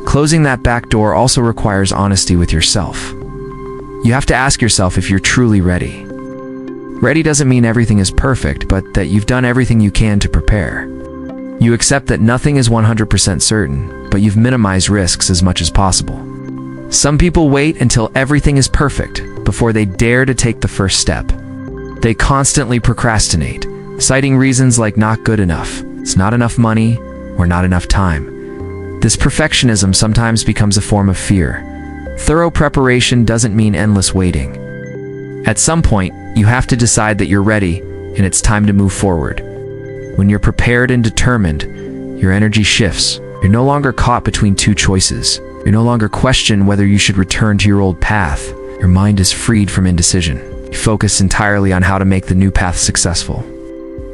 Closing that back door also requires honesty with yourself. You have to ask yourself if you're truly ready. Ready doesn't mean everything is perfect, but that you've done everything you can to prepare. You accept that nothing is 100% certain, but you've minimized risks as much as possible. Some people wait until everything is perfect before they dare to take the first step. They constantly procrastinate, citing reasons like not good enough, it's not enough money, or not enough time. This perfectionism sometimes becomes a form of fear. Thorough preparation doesn't mean endless waiting. At some point, you have to decide that you're ready, and it's time to move forward. When you're prepared and determined, your energy shifts. You're no longer caught between two choices. You no longer question whether you should return to your old path. Your mind is freed from indecision. You focus entirely on how to make the new path successful.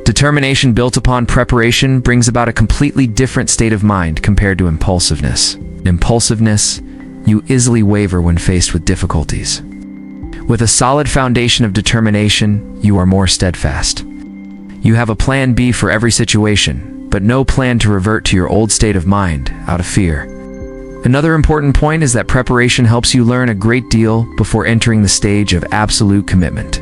Determination built upon preparation brings about a completely different state of mind compared to impulsiveness. In impulsiveness, you easily waver when faced with difficulties. With a solid foundation of determination, you are more steadfast. You have a plan B for every situation, but no plan to revert to your old state of mind out of fear. Another important point is that preparation helps you learn a great deal before entering the stage of absolute commitment.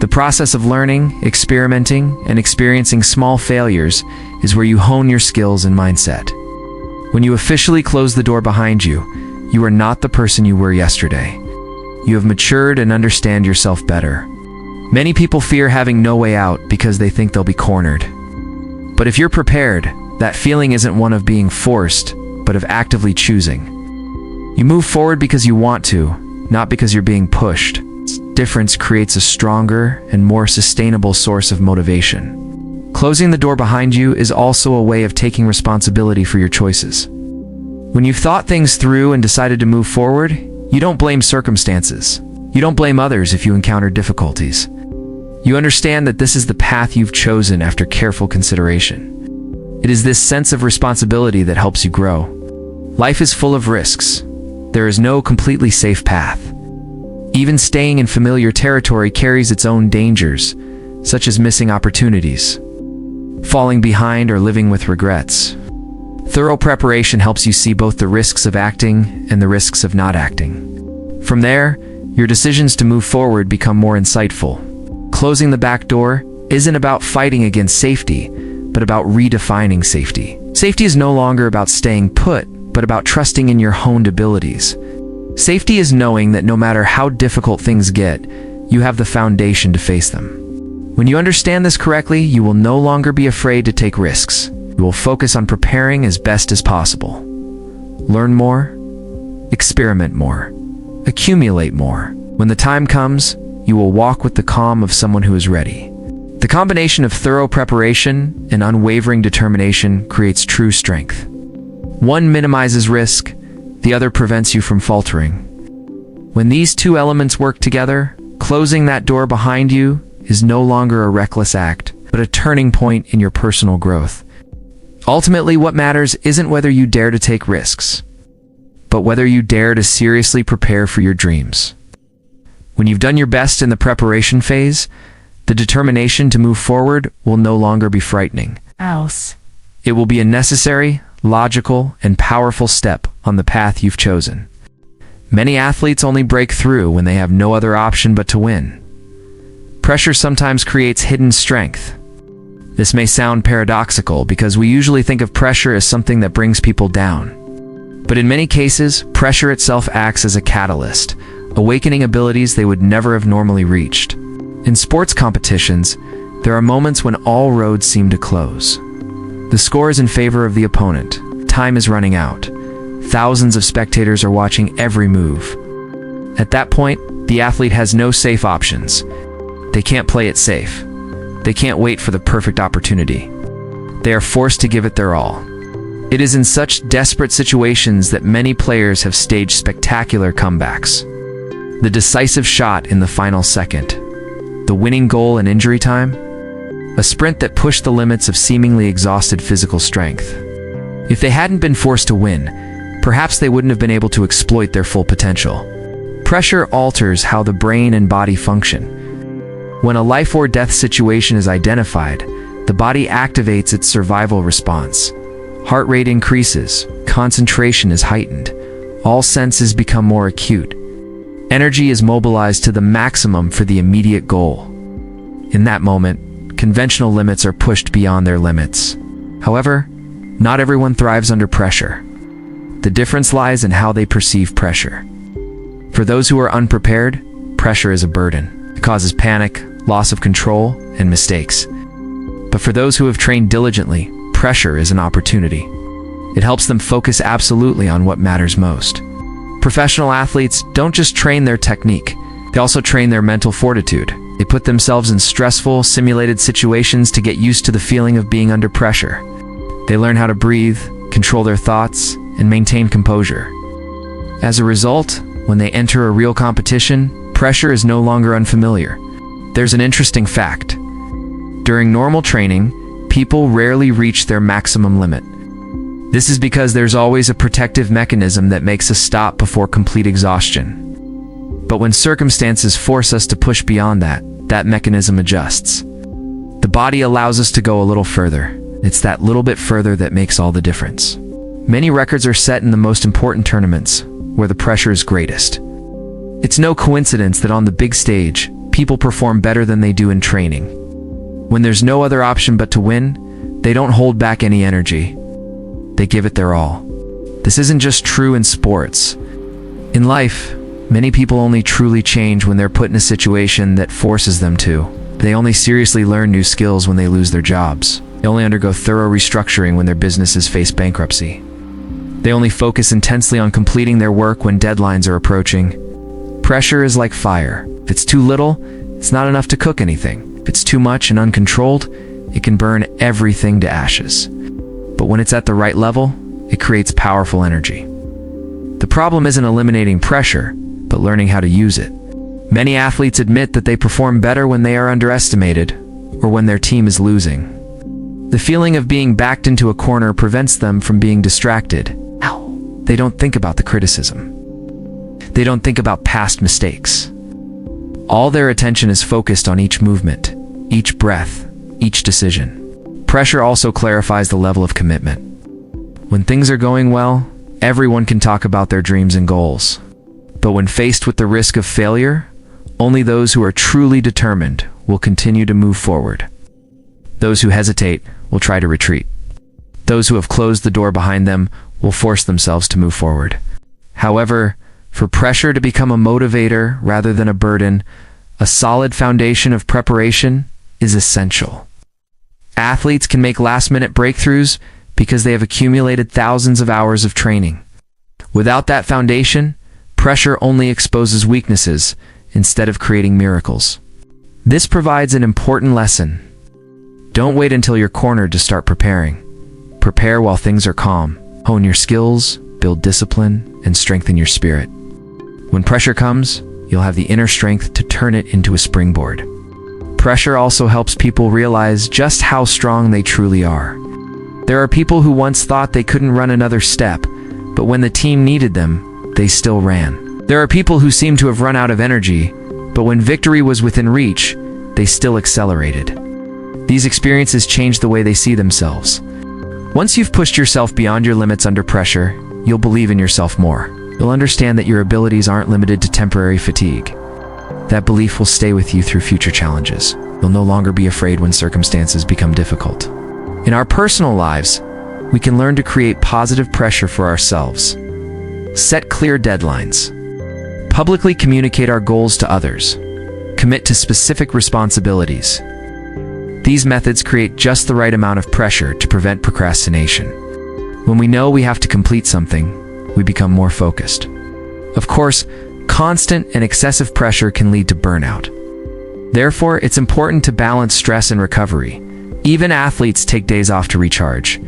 The process of learning, experimenting, and experiencing small failures is where you hone your skills and mindset. When you officially close the door behind you, you are not the person you were yesterday. You have matured and understand yourself better. Many people fear having no way out because they think they'll be cornered. But if you're prepared, that feeling isn't one of being forced, but of actively choosing. You move forward because you want to, not because you're being pushed. This difference creates a stronger and more sustainable source of motivation. Closing the door behind you is also a way of taking responsibility for your choices. When you've thought things through and decided to move forward, you don't blame circumstances. You don't blame others if you encounter difficulties. You understand that this is the path you've chosen after careful consideration. It is this sense of responsibility that helps you grow. Life is full of risks. There is no completely safe path. Even staying in familiar territory carries its own dangers, such as missing opportunities, falling behind, or living with regrets. Thorough preparation helps you see both the risks of acting and the risks of not acting. From there, your decisions to move forward become more insightful. Closing the back door isn't about fighting against safety, but about redefining safety. Safety is no longer about staying put, but about trusting in your honed abilities. Safety is knowing that no matter how difficult things get, you have the foundation to face them. When you understand this correctly, you will no longer be afraid to take risks. You will focus on preparing as best as possible. Learn more, experiment more, accumulate more. When the time comes, you will walk with the calm of someone who is ready. The combination of thorough preparation and unwavering determination creates true strength. One minimizes risk, the other prevents you from faltering. When these two elements work together, closing that door behind you is no longer a reckless act, but a turning point in your personal growth. Ultimately, what matters isn't whether you dare to take risks, but whether you dare to seriously prepare for your dreams. When you've done your best in the preparation phase, the determination to move forward will no longer be frightening. It will be a necessary, logical, and powerful step on the path you've chosen. Many athletes only break through when they have no other option but to win. Pressure sometimes creates hidden strength. This may sound paradoxical because we usually think of pressure as something that brings people down. But in many cases, pressure itself acts as a catalyst, awakening abilities they would never have normally reached. In sports competitions, there are moments when all roads seem to close. The score is in favor of the opponent. Time is running out. Thousands of spectators are watching every move. At that point, the athlete has no safe options. They can't play it safe. They can't wait for the perfect opportunity. They are forced to give it their all. It is in such desperate situations that many players have staged spectacular comebacks. The decisive shot in the final second, the winning goal in injury time, a sprint that pushed the limits of seemingly exhausted physical strength. If they hadn't been forced to win, perhaps they wouldn't have been able to exploit their full potential. Pressure alters how the brain and body function. When a life or death situation is identified, the body activates its survival response. Heart rate increases, concentration is heightened, all senses become more acute. Energy is mobilized to the maximum for the immediate goal. In that moment, conventional limits are pushed beyond their limits. However, not everyone thrives under pressure. The difference lies in how they perceive pressure. For those who are unprepared, pressure is a burden. It causes panic, loss of control, and mistakes. But for those who have trained diligently, pressure is an opportunity. It helps them focus absolutely on what matters most. Professional athletes don't just train their technique, they also train their mental fortitude. They put themselves in stressful, simulated situations to get used to the feeling of being under pressure. They learn how to breathe, control their thoughts, and maintain composure. As a result, when they enter a real competition, pressure is no longer unfamiliar. There's an interesting fact. During normal training, people rarely reach their maximum limit. This is because there's always a protective mechanism that makes us stop before complete exhaustion. But when circumstances force us to push beyond that mechanism adjusts. The body allows us to go a little further. It's that little bit further that makes all the difference. Many records are set in the most important tournaments, where the pressure is greatest. It's no coincidence that on the big stage, people perform better than they do in training. When there's no other option but to win, they don't hold back any energy. They give it their all. This isn't just true in sports. In life, many people only truly change when they're put in a situation that forces them to. They only seriously learn new skills when they lose their jobs. They only undergo thorough restructuring when their businesses face bankruptcy. They only focus intensely on completing their work when deadlines are approaching. Pressure is like fire. If it's too little, it's not enough to cook anything. If it's too much and uncontrolled, it can burn everything to ashes. But when it's at the right level, it creates powerful energy. The problem isn't eliminating pressure, but learning how to use it. Many athletes admit that they perform better when they are underestimated, or when their team is losing. The feeling of being backed into a corner prevents them from being distracted. They don't think about the criticism. They don't think about past mistakes. All their attention is focused on each movement, each breath, each decision. Pressure also clarifies the level of commitment. When things are going well, everyone can talk about their dreams and goals. But when faced with the risk of failure, only those who are truly determined will continue to move forward. Those who hesitate will try to retreat. Those who have closed the door behind them will force themselves to move forward. However, for pressure to become a motivator rather than a burden, a solid foundation of preparation is essential. Athletes can make last-minute breakthroughs because they have accumulated thousands of hours of training. Without that foundation, pressure only exposes weaknesses instead of creating miracles. This provides an important lesson. Don't wait until you're cornered to start preparing. Prepare while things are calm. Hone your skills, build discipline, and strengthen your spirit. When pressure comes, you'll have the inner strength to turn it into a springboard. Pressure also helps people realize just how strong they truly are. There are people who once thought they couldn't run another step, but when the team needed them, they still ran. There are people who seem to have run out of energy, but when victory was within reach, they still accelerated. These experiences change the way they see themselves. Once you've pushed yourself beyond your limits under pressure, you'll believe in yourself more. You'll understand that your abilities aren't limited to temporary fatigue. That belief will stay with you through future challenges. You'll no longer be afraid when circumstances become difficult. In our personal lives, we can learn to create positive pressure for ourselves. Set clear deadlines. Publicly communicate our goals to others. Commit to specific responsibilities. These methods create just the right amount of pressure to prevent procrastination. When we know we have to complete something, we become more focused. Of course, constant and excessive pressure can lead to burnout. Therefore, it's important to balance stress and recovery. Even athletes take days off to recharge.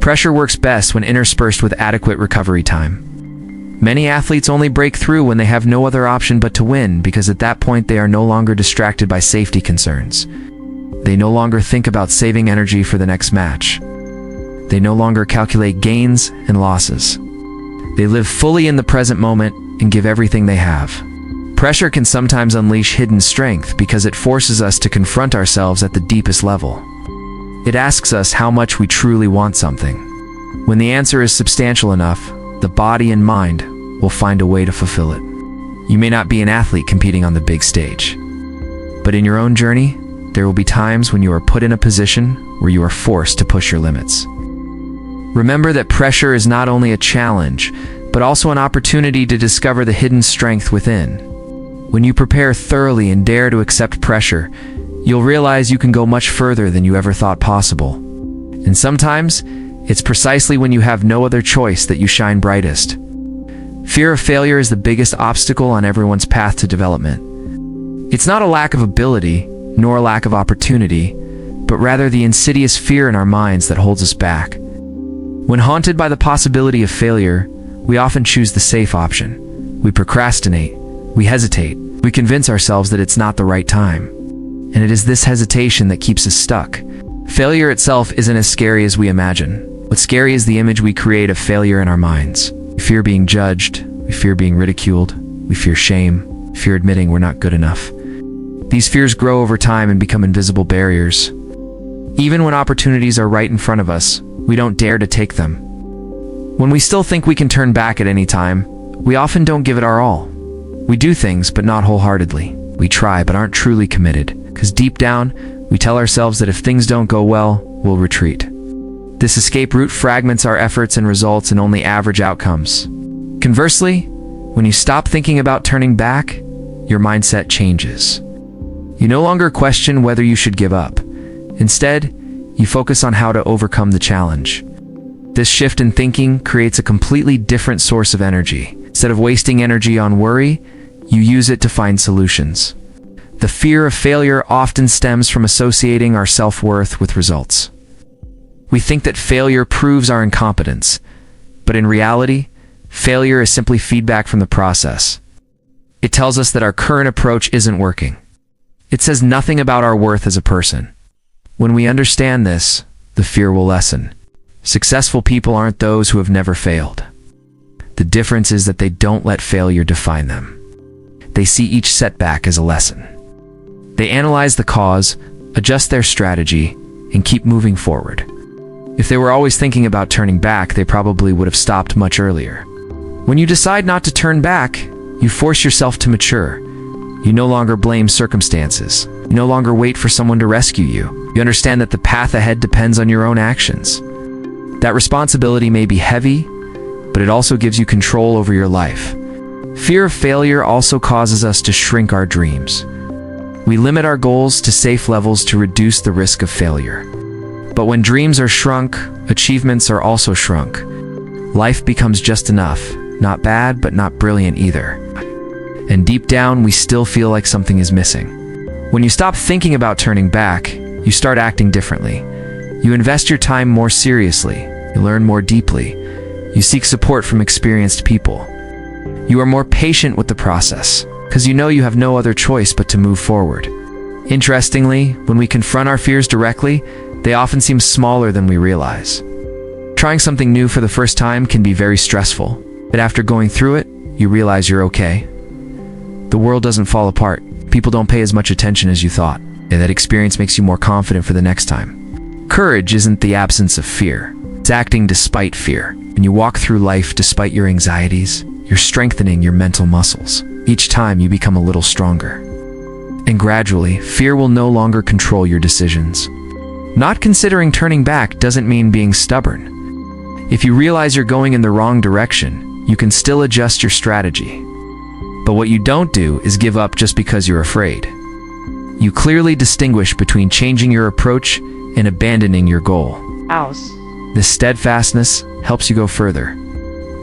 Pressure works best when interspersed with adequate recovery time. Many athletes only break through when they have no other option but to win, because at that point they are no longer distracted by safety concerns. They no longer think about saving energy for the next match. They no longer calculate gains and losses. They live fully in the present moment and give everything they have. Pressure can sometimes unleash hidden strength because it forces us to confront ourselves at the deepest level. It asks us how much we truly want something. When the answer is substantial enough, the body and mind will find a way to fulfill it. You may not be an athlete competing on the big stage, but in your own journey, there will be times when you are put in a position where you are forced to push your limits. Remember that pressure is not only a challenge, but also an opportunity to discover the hidden strength within. When you prepare thoroughly and dare to accept pressure, you'll realize you can go much further than you ever thought possible. And sometimes, it's precisely when you have no other choice that you shine brightest. Fear of failure is the biggest obstacle on everyone's path to development. It's not a lack of ability, nor a lack of opportunity, but rather the insidious fear in our minds that holds us back. When haunted by the possibility of failure, we often choose the safe option. We procrastinate, we hesitate, we convince ourselves that it's not the right time. And it is this hesitation that keeps us stuck. Failure itself isn't as scary as we imagine. What's scary is the image we create of failure in our minds. We fear being judged, we fear being ridiculed, we fear shame, we fear admitting we're not good enough. These fears grow over time and become invisible barriers. Even when opportunities are right in front of us, we don't dare to take them. When we still think we can turn back at any time, we often don't give it our all. We do things, but not wholeheartedly. We try, but aren't truly committed, because deep down, we tell ourselves that if things don't go well, we'll retreat. This escape route fragments our efforts and results in only average outcomes. Conversely, when you stop thinking about turning back, your mindset changes. You no longer question whether you should give up. Instead, you focus on how to overcome the challenge. This shift in thinking creates a completely different source of energy. Instead of wasting energy on worry, you use it to find solutions. The fear of failure often stems from associating our self-worth with results. We think that failure proves our incompetence, but in reality, failure is simply feedback from the process. It tells us that our current approach isn't working. It says nothing about our worth as a person. When we understand this, the fear will lessen. Successful people aren't those who have never failed. The difference is that they don't let failure define them. They see each setback as a lesson. They analyze the cause, adjust their strategy, and keep moving forward. If they were always thinking about turning back, they probably would have stopped much earlier. When you decide not to turn back, you force yourself to mature. You no longer blame circumstances. You no longer wait for someone to rescue you. You understand that the path ahead depends on your own actions. That responsibility may be heavy, but it also gives you control over your life. Fear of failure also causes us to shrink our dreams. We limit our goals to safe levels to reduce the risk of failure. But when dreams are shrunk, achievements are also shrunk. Life becomes just enough, not bad, but not brilliant either. And deep down, we still feel like something is missing. When you stop thinking about turning back, you start acting differently. You invest your time more seriously. You learn more deeply. You seek support from experienced people. You are more patient with the process, because you know you have no other choice but to move forward. Interestingly, when we confront our fears directly, they often seem smaller than we realize. Trying something new for the first time can be very stressful, but after going through it, you realize you're okay. The world doesn't fall apart. People don't pay as much attention as you thought, and that experience makes you more confident for the next time. Courage isn't the absence of fear. It's acting despite fear. When you walk through life despite your anxieties, you're strengthening your mental muscles. Each time you become a little stronger. And gradually, fear will no longer control your decisions. Not considering turning back doesn't mean being stubborn. If you realize you're going in the wrong direction, you can still adjust your strategy. But what you don't do is give up just because you're afraid. You clearly distinguish between changing your approach and abandoning your goal. House. This steadfastness helps you go further.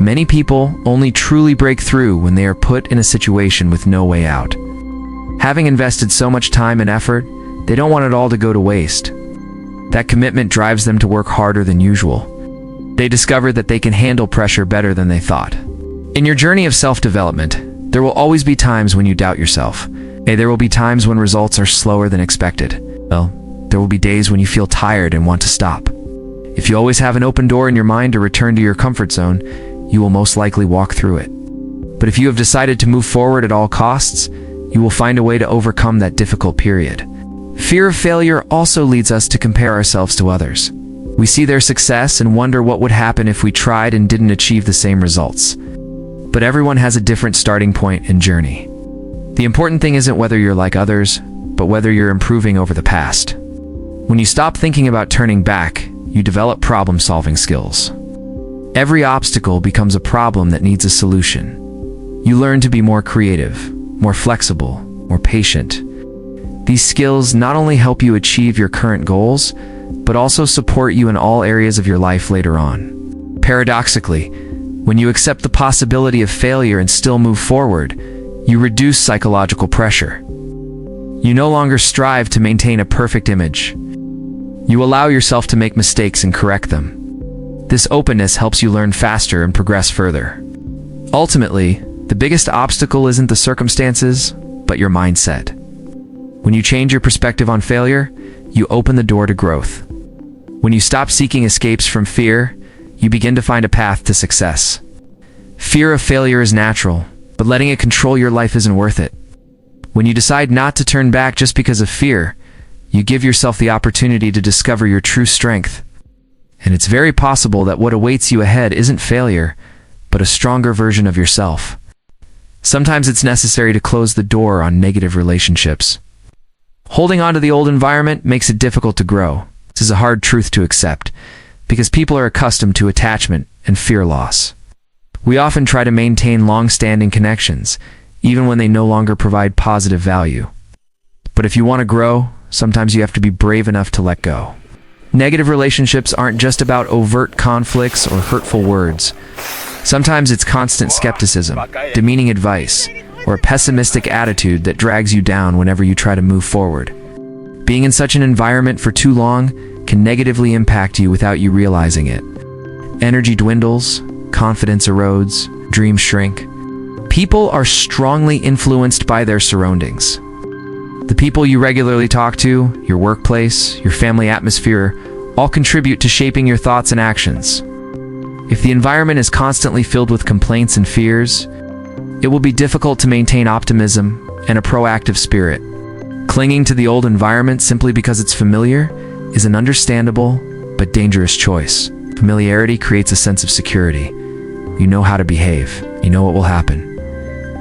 Many people only truly break through when they are put in a situation with no way out. Having invested so much time and effort, they don't want it all to go to waste. That commitment drives them to work harder than usual. They discover that they can handle pressure better than they thought. In your journey of self-development, there will always be times when you doubt yourself. There will be times when results are slower than expected. Well, there will be days when you feel tired and want to stop. If you always have an open door in your mind to return to your comfort zone, you will most likely walk through it. But if you have decided to move forward at all costs, you will find a way to overcome that difficult period. Fear of failure also leads us to compare ourselves to others. We see their success and wonder what would happen if we tried and didn't achieve the same results. But everyone has a different starting point and journey. The important thing isn't whether you're like others, but whether you're improving over the past. When you stop thinking about turning back, you develop problem-solving skills. Every obstacle becomes a problem that needs a solution. You learn to be more creative, more flexible, more patient. These skills not only help you achieve your current goals, but also support you in all areas of your life later on. Paradoxically, when you accept the possibility of failure and still move forward, you reduce psychological pressure. You no longer strive to maintain a perfect image. You allow yourself to make mistakes and correct them. This openness helps you learn faster and progress further. Ultimately, the biggest obstacle isn't the circumstances, but your mindset. When you change your perspective on failure, you open the door to growth. When you stop seeking escapes from fear, you begin to find a path to success. Fear of failure is natural, but letting it control your life isn't worth it. When you decide not to turn back just because of fear, you give yourself the opportunity to discover your true strength. And it's very possible that what awaits you ahead isn't failure, but a stronger version of yourself. Sometimes it's necessary to close the door on negative relationships. Holding on to the old environment makes it difficult to grow. This is a hard truth to accept, because people are accustomed to attachment and fear loss. We often try to maintain long-standing connections, even when they no longer provide positive value. But if you want to grow, sometimes you have to be brave enough to let go. Negative relationships aren't just about overt conflicts or hurtful words. Sometimes it's constant skepticism, demeaning advice, or a pessimistic attitude that drags you down whenever you try to move forward. Being in such an environment for too long can negatively impact you without you realizing it. Energy dwindles, confidence erodes, dreams shrink. People are strongly influenced by their surroundings. The people you regularly talk to, your workplace, your family atmosphere, all contribute to shaping your thoughts and actions. If the environment is constantly filled with complaints and fears, it will be difficult to maintain optimism and a proactive spirit. Clinging to the old environment simply because it's familiar is an understandable but dangerous choice. Familiarity creates a sense of security. You know how to behave. You know what will happen.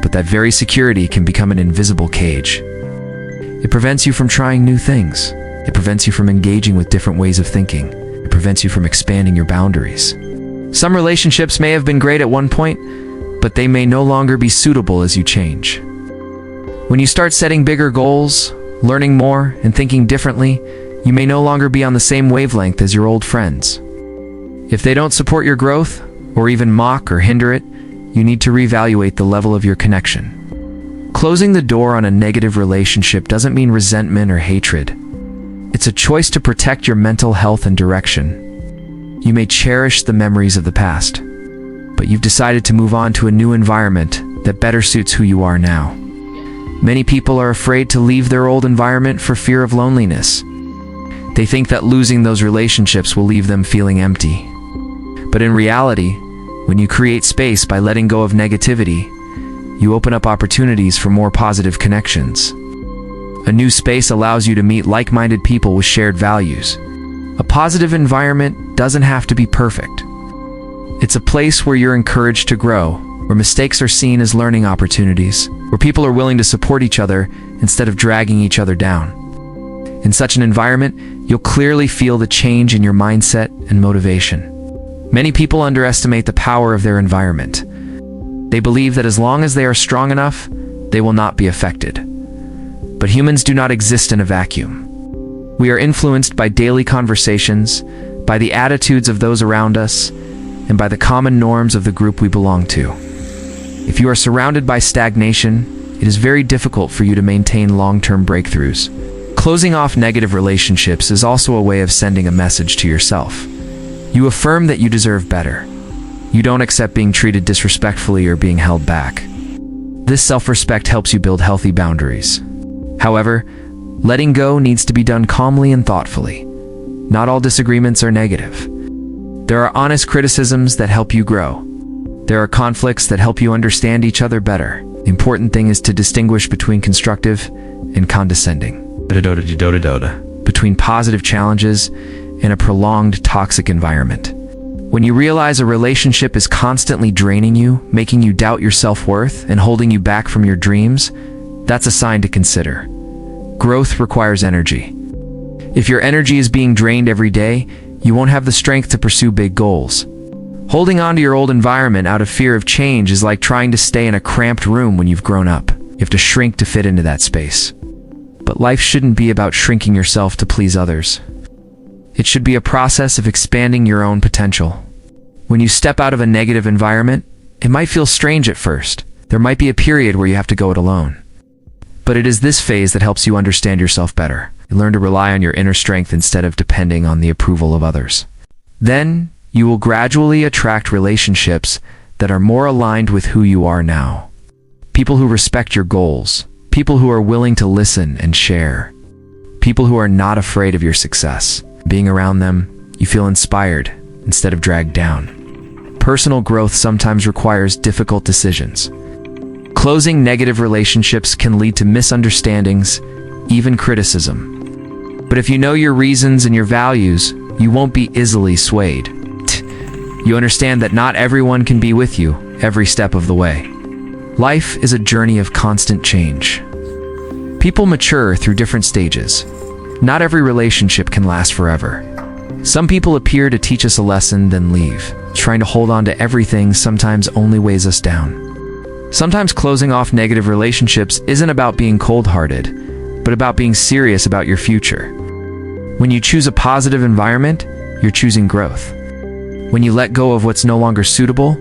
But that very security can become an invisible cage. It prevents you from trying new things. It prevents you from engaging with different ways of thinking. It prevents you from expanding your boundaries. Some relationships may have been great at one point, but they may no longer be suitable as you change. When you start setting bigger goals, learning more, and thinking differently, you may no longer be on the same wavelength as your old friends. If they don't support your growth, or even mock or hinder it, you need to reevaluate the level of your connection. Closing the door on a negative relationship doesn't mean resentment or hatred. It's a choice to protect your mental health and direction. You may cherish the memories of the past, but you've decided to move on to a new environment that better suits who you are now. Many people are afraid to leave their old environment for fear of loneliness. They think that losing those relationships will leave them feeling empty. But in reality, when you create space by letting go of negativity, you open up opportunities for more positive connections. A new space allows you to meet like-minded people with shared values. A positive environment doesn't have to be perfect. It's a place where you're encouraged to grow, where mistakes are seen as learning opportunities, where people are willing to support each other instead of dragging each other down. In such an environment, you'll clearly feel the change in your mindset and motivation. Many people underestimate the power of their environment. They believe that as long as they are strong enough, they will not be affected. But humans do not exist in a vacuum. We are influenced by daily conversations, by the attitudes of those around us, and by the common norms of the group we belong to. If you are surrounded by stagnation, it is very difficult for you to maintain long-term breakthroughs. Closing off negative relationships is also a way of sending a message to yourself. You affirm that you deserve better. You don't accept being treated disrespectfully or being held back. This self-respect helps you build healthy boundaries. However, letting go needs to be done calmly and thoughtfully. Not all disagreements are negative. There are honest criticisms that help you grow. There are conflicts that help you understand each other better. The important thing is to distinguish between constructive and condescending. Between positive challenges and a prolonged toxic environment. When you realize a relationship is constantly draining you, making you doubt your self-worth, and holding you back from your dreams, that's a sign to consider. Growth requires energy. If your energy is being drained every day, you won't have the strength to pursue big goals. Holding on to your old environment out of fear of change is like trying to stay in a cramped room when you've grown up. You have to shrink to fit into that space. But life shouldn't be about shrinking yourself to please others. It should be a process of expanding your own potential. When you step out of a negative environment, it might feel strange at first. There might be a period where you have to go it alone. But it is this phase that helps you understand yourself better. You learn to rely on your inner strength instead of depending on the approval of others. Then, you will gradually attract relationships that are more aligned with who you are now. People who respect your goals. People who are willing to listen and share. People who are not afraid of your success. Being around them, you feel inspired instead of dragged down. Personal growth sometimes requires difficult decisions. Closing negative relationships can lead to misunderstandings, even criticism. But if you know your reasons and your values, you won't be easily swayed. You understand that not everyone can be with you every step of the way. Life is a journey of constant change. People mature through different stages. Not every relationship can last forever. Some people appear to teach us a lesson, then leave. Trying to hold on to everything sometimes only weighs us down. Sometimes closing off negative relationships isn't about being cold-hearted, but about being serious about your future. When you choose a positive environment, you're choosing growth. When you let go of what's no longer suitable,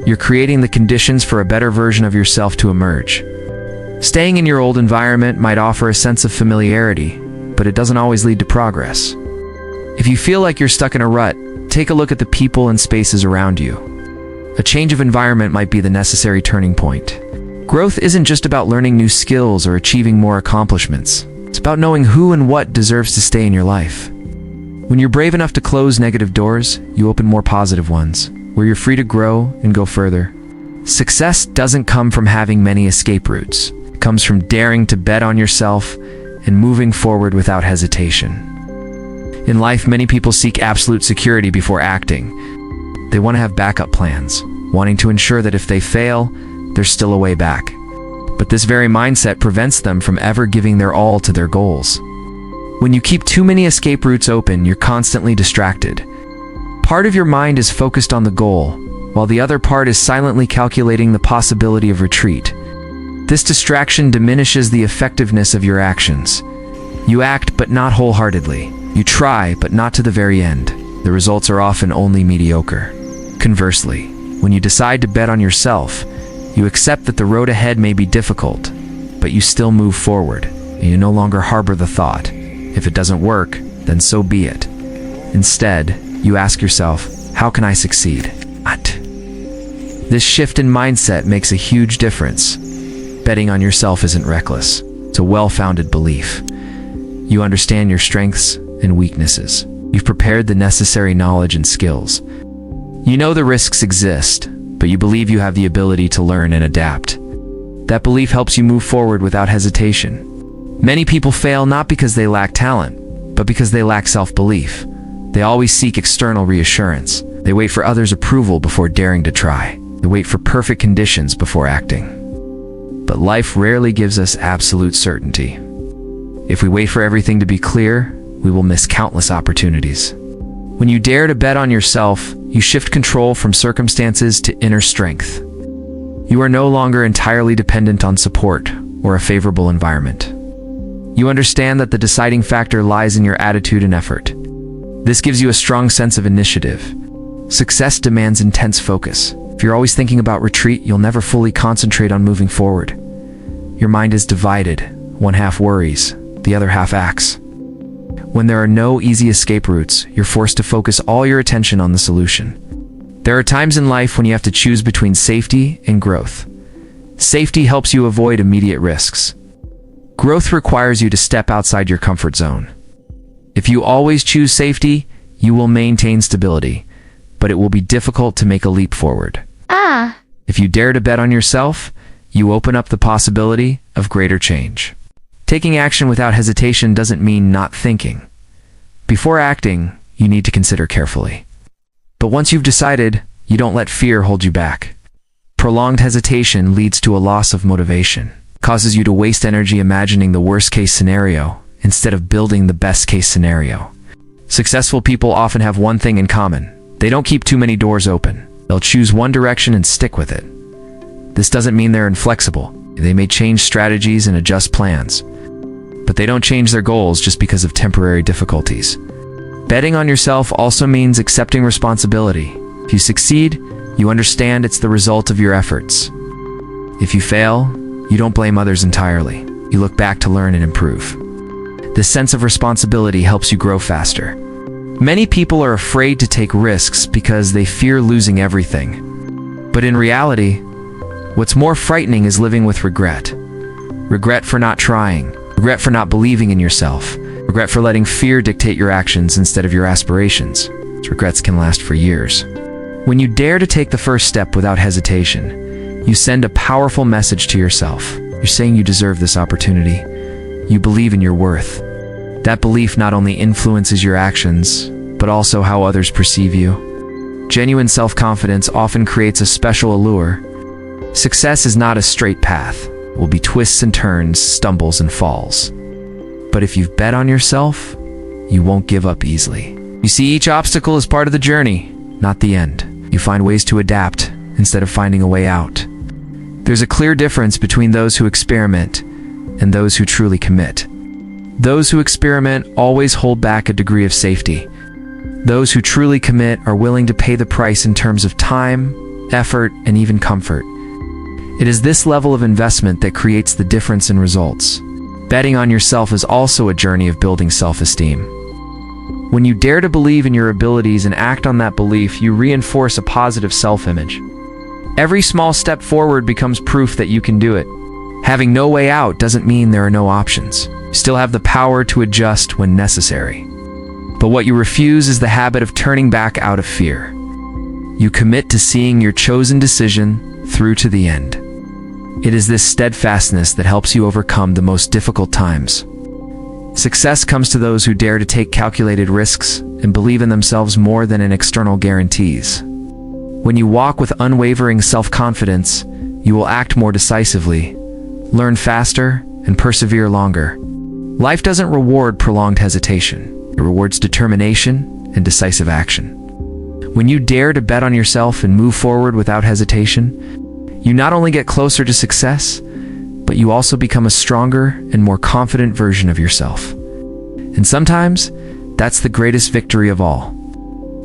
you're creating the conditions for a better version of yourself to emerge. Staying in your old environment might offer a sense of familiarity, but it doesn't always lead to progress. If you feel like you're stuck in a rut, take a look at the people and spaces around you. A change of environment might be the necessary turning point. Growth isn't just about learning new skills or achieving more accomplishments. It's about knowing who and what deserves to stay in your life. When you're brave enough to close negative doors, you open more positive ones, where you're free to grow and go further. Success doesn't come from having many escape routes. It comes from daring to bet on yourself and moving forward without hesitation. In life, many people seek absolute security before acting. They want to have backup plans, wanting to ensure that if they fail, there's still a way back. But this very mindset prevents them from ever giving their all to their goals. When you keep too many escape routes open, you're constantly distracted. Part of your mind is focused on the goal, while the other part is silently calculating the possibility of retreat. This distraction diminishes the effectiveness of your actions. You act, but not wholeheartedly. You try, but not to the very end. The results are often only mediocre. Conversely, when you decide to bet on yourself, you accept that the road ahead may be difficult, but you still move forward, and you no longer harbor the thought, if it doesn't work, then so be it. Instead, you ask yourself, how can I succeed? This shift in mindset makes a huge difference. Betting on yourself isn't reckless. It's a well-founded belief. You understand your strengths and weaknesses. You've prepared the necessary knowledge and skills. You know the risks exist, but you believe you have the ability to learn and adapt. That belief helps you move forward without hesitation. Many people fail not because they lack talent, but because they lack self-belief. They always seek external reassurance. They wait for others' approval before daring to try. They wait for perfect conditions before acting. But life rarely gives us absolute certainty. If we wait for everything to be clear, we will miss countless opportunities. When you dare to bet on yourself, you shift control from circumstances to inner strength. You are no longer entirely dependent on support or a favorable environment. You understand that the deciding factor lies in your attitude and effort. This gives you a strong sense of initiative. Success demands intense focus. If you're always thinking about retreat, you'll never fully concentrate on moving forward. Your mind is divided. One half worries, the other half acts. When there are no easy escape routes, you're forced to focus all your attention on the solution. There are times in life when you have to choose between safety and growth. Safety helps you avoid immediate risks. Growth requires you to step outside your comfort zone. If you always choose safety, you will maintain stability, but it will be difficult to make a leap forward. If you dare to bet on yourself, you open up the possibility of greater change. Taking action without hesitation doesn't mean not thinking. Before acting, you need to consider carefully. But once you've decided, you don't let fear hold you back. Prolonged hesitation leads to a loss of motivation, causes you to waste energy imagining the worst-case scenario instead of building the best-case scenario. Successful people often have one thing in common. They don't keep too many doors open. They'll choose one direction and stick with it. This doesn't mean they're inflexible. They may change strategies and adjust plans, but they don't change their goals just because of temporary difficulties. Betting on yourself also means accepting responsibility. If you succeed, you understand it's the result of your efforts. If you fail, you don't blame others entirely. You look back to learn and improve. This sense of responsibility helps you grow faster. Many people are afraid to take risks because they fear losing everything. But in reality, what's more frightening is living with regret. Regret for not trying, regret for not believing in yourself, regret for letting fear dictate your actions instead of your aspirations. These regrets can last for years. When you dare to take the first step without hesitation, you send a powerful message to yourself. You're saying you deserve this opportunity. You believe in your worth. That belief not only influences your actions, but also how others perceive you. Genuine self-confidence often creates a special allure. Success is not a straight path. It will be twists and turns, stumbles and falls. But if you've bet on yourself, you won't give up easily. You see, each obstacle is part of the journey, not the end. You find ways to adapt instead of finding a way out. There's a clear difference between those who experiment and those who truly commit. Those who experiment always hold back a degree of safety. Those who truly commit are willing to pay the price in terms of time, effort, and even comfort. It is this level of investment that creates the difference in results. Betting on yourself is also a journey of building self-esteem. When you dare to believe in your abilities and act on that belief, you reinforce a positive self-image. Every small step forward becomes proof that you can do it. Having no way out doesn't mean there are no options. You still have the power to adjust when necessary. But what you refuse is the habit of turning back out of fear. You commit to seeing your chosen decision through to the end. It is this steadfastness that helps you overcome the most difficult times. Success comes to those who dare to take calculated risks and believe in themselves more than in external guarantees. When you walk with unwavering self-confidence, you will act more decisively, learn faster, and persevere longer. Life doesn't reward prolonged hesitation. It rewards determination and decisive action. When you dare to bet on yourself and move forward without hesitation, you not only get closer to success, but you also become a stronger and more confident version of yourself. And sometimes, that's the greatest victory of all.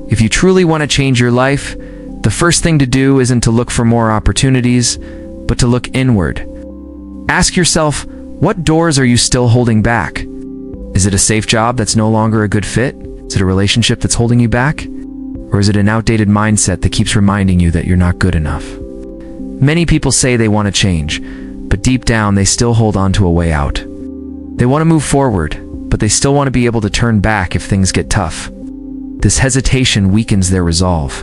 If you truly want to change your life, the first thing to do isn't to look for more opportunities, but to look inward. Ask yourself, what doors are you still holding back? Is it a safe job that's no longer a good fit? Is it a relationship that's holding you back? Or is it an outdated mindset that keeps reminding you that you're not good enough? Many people say they want to change, but deep down they still hold on to a way out. They want to move forward, but they still want to be able to turn back if things get tough. This hesitation weakens their resolve.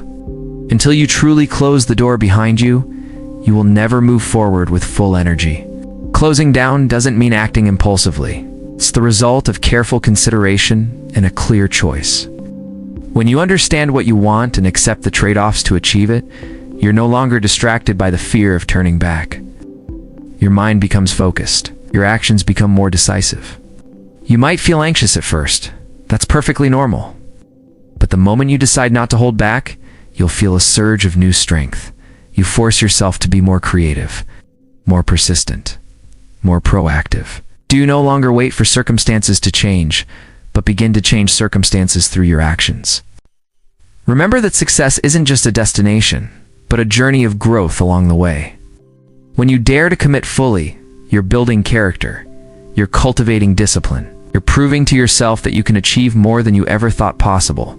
Until you truly close the door behind you, you will never move forward with full energy. Closing down doesn't mean acting impulsively. It's the result of careful consideration and a clear choice. When you understand what you want and accept the trade-offs to achieve it, you're no longer distracted by the fear of turning back. Your mind becomes focused. Your actions become more decisive. You might feel anxious at first. That's perfectly normal. But the moment you decide not to hold back, you'll feel a surge of new strength. You force yourself to be more creative, more persistent, more proactive. Do you no longer wait for circumstances to change, but begin to change circumstances through your actions? Remember that success isn't just a destination, but a journey of growth along the way. When you dare to commit fully, you're building character, you're cultivating discipline, you're proving to yourself that you can achieve more than you ever thought possible.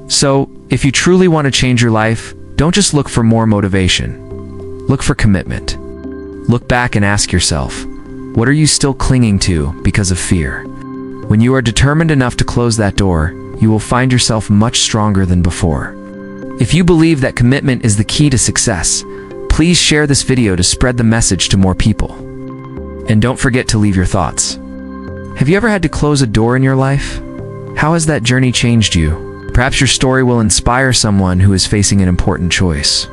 So, if you truly want to change your life, don't just look for more motivation. Look for commitment. Look back and ask yourself, what are you still clinging to because of fear? When you are determined enough to close that door, you will find yourself much stronger than before. If you believe that commitment is the key to success, please share this video to spread the message to more people. And don't forget to leave your thoughts. Have you ever had to close a door in your life? How has that journey changed you? Perhaps your story will inspire someone who is facing an important choice.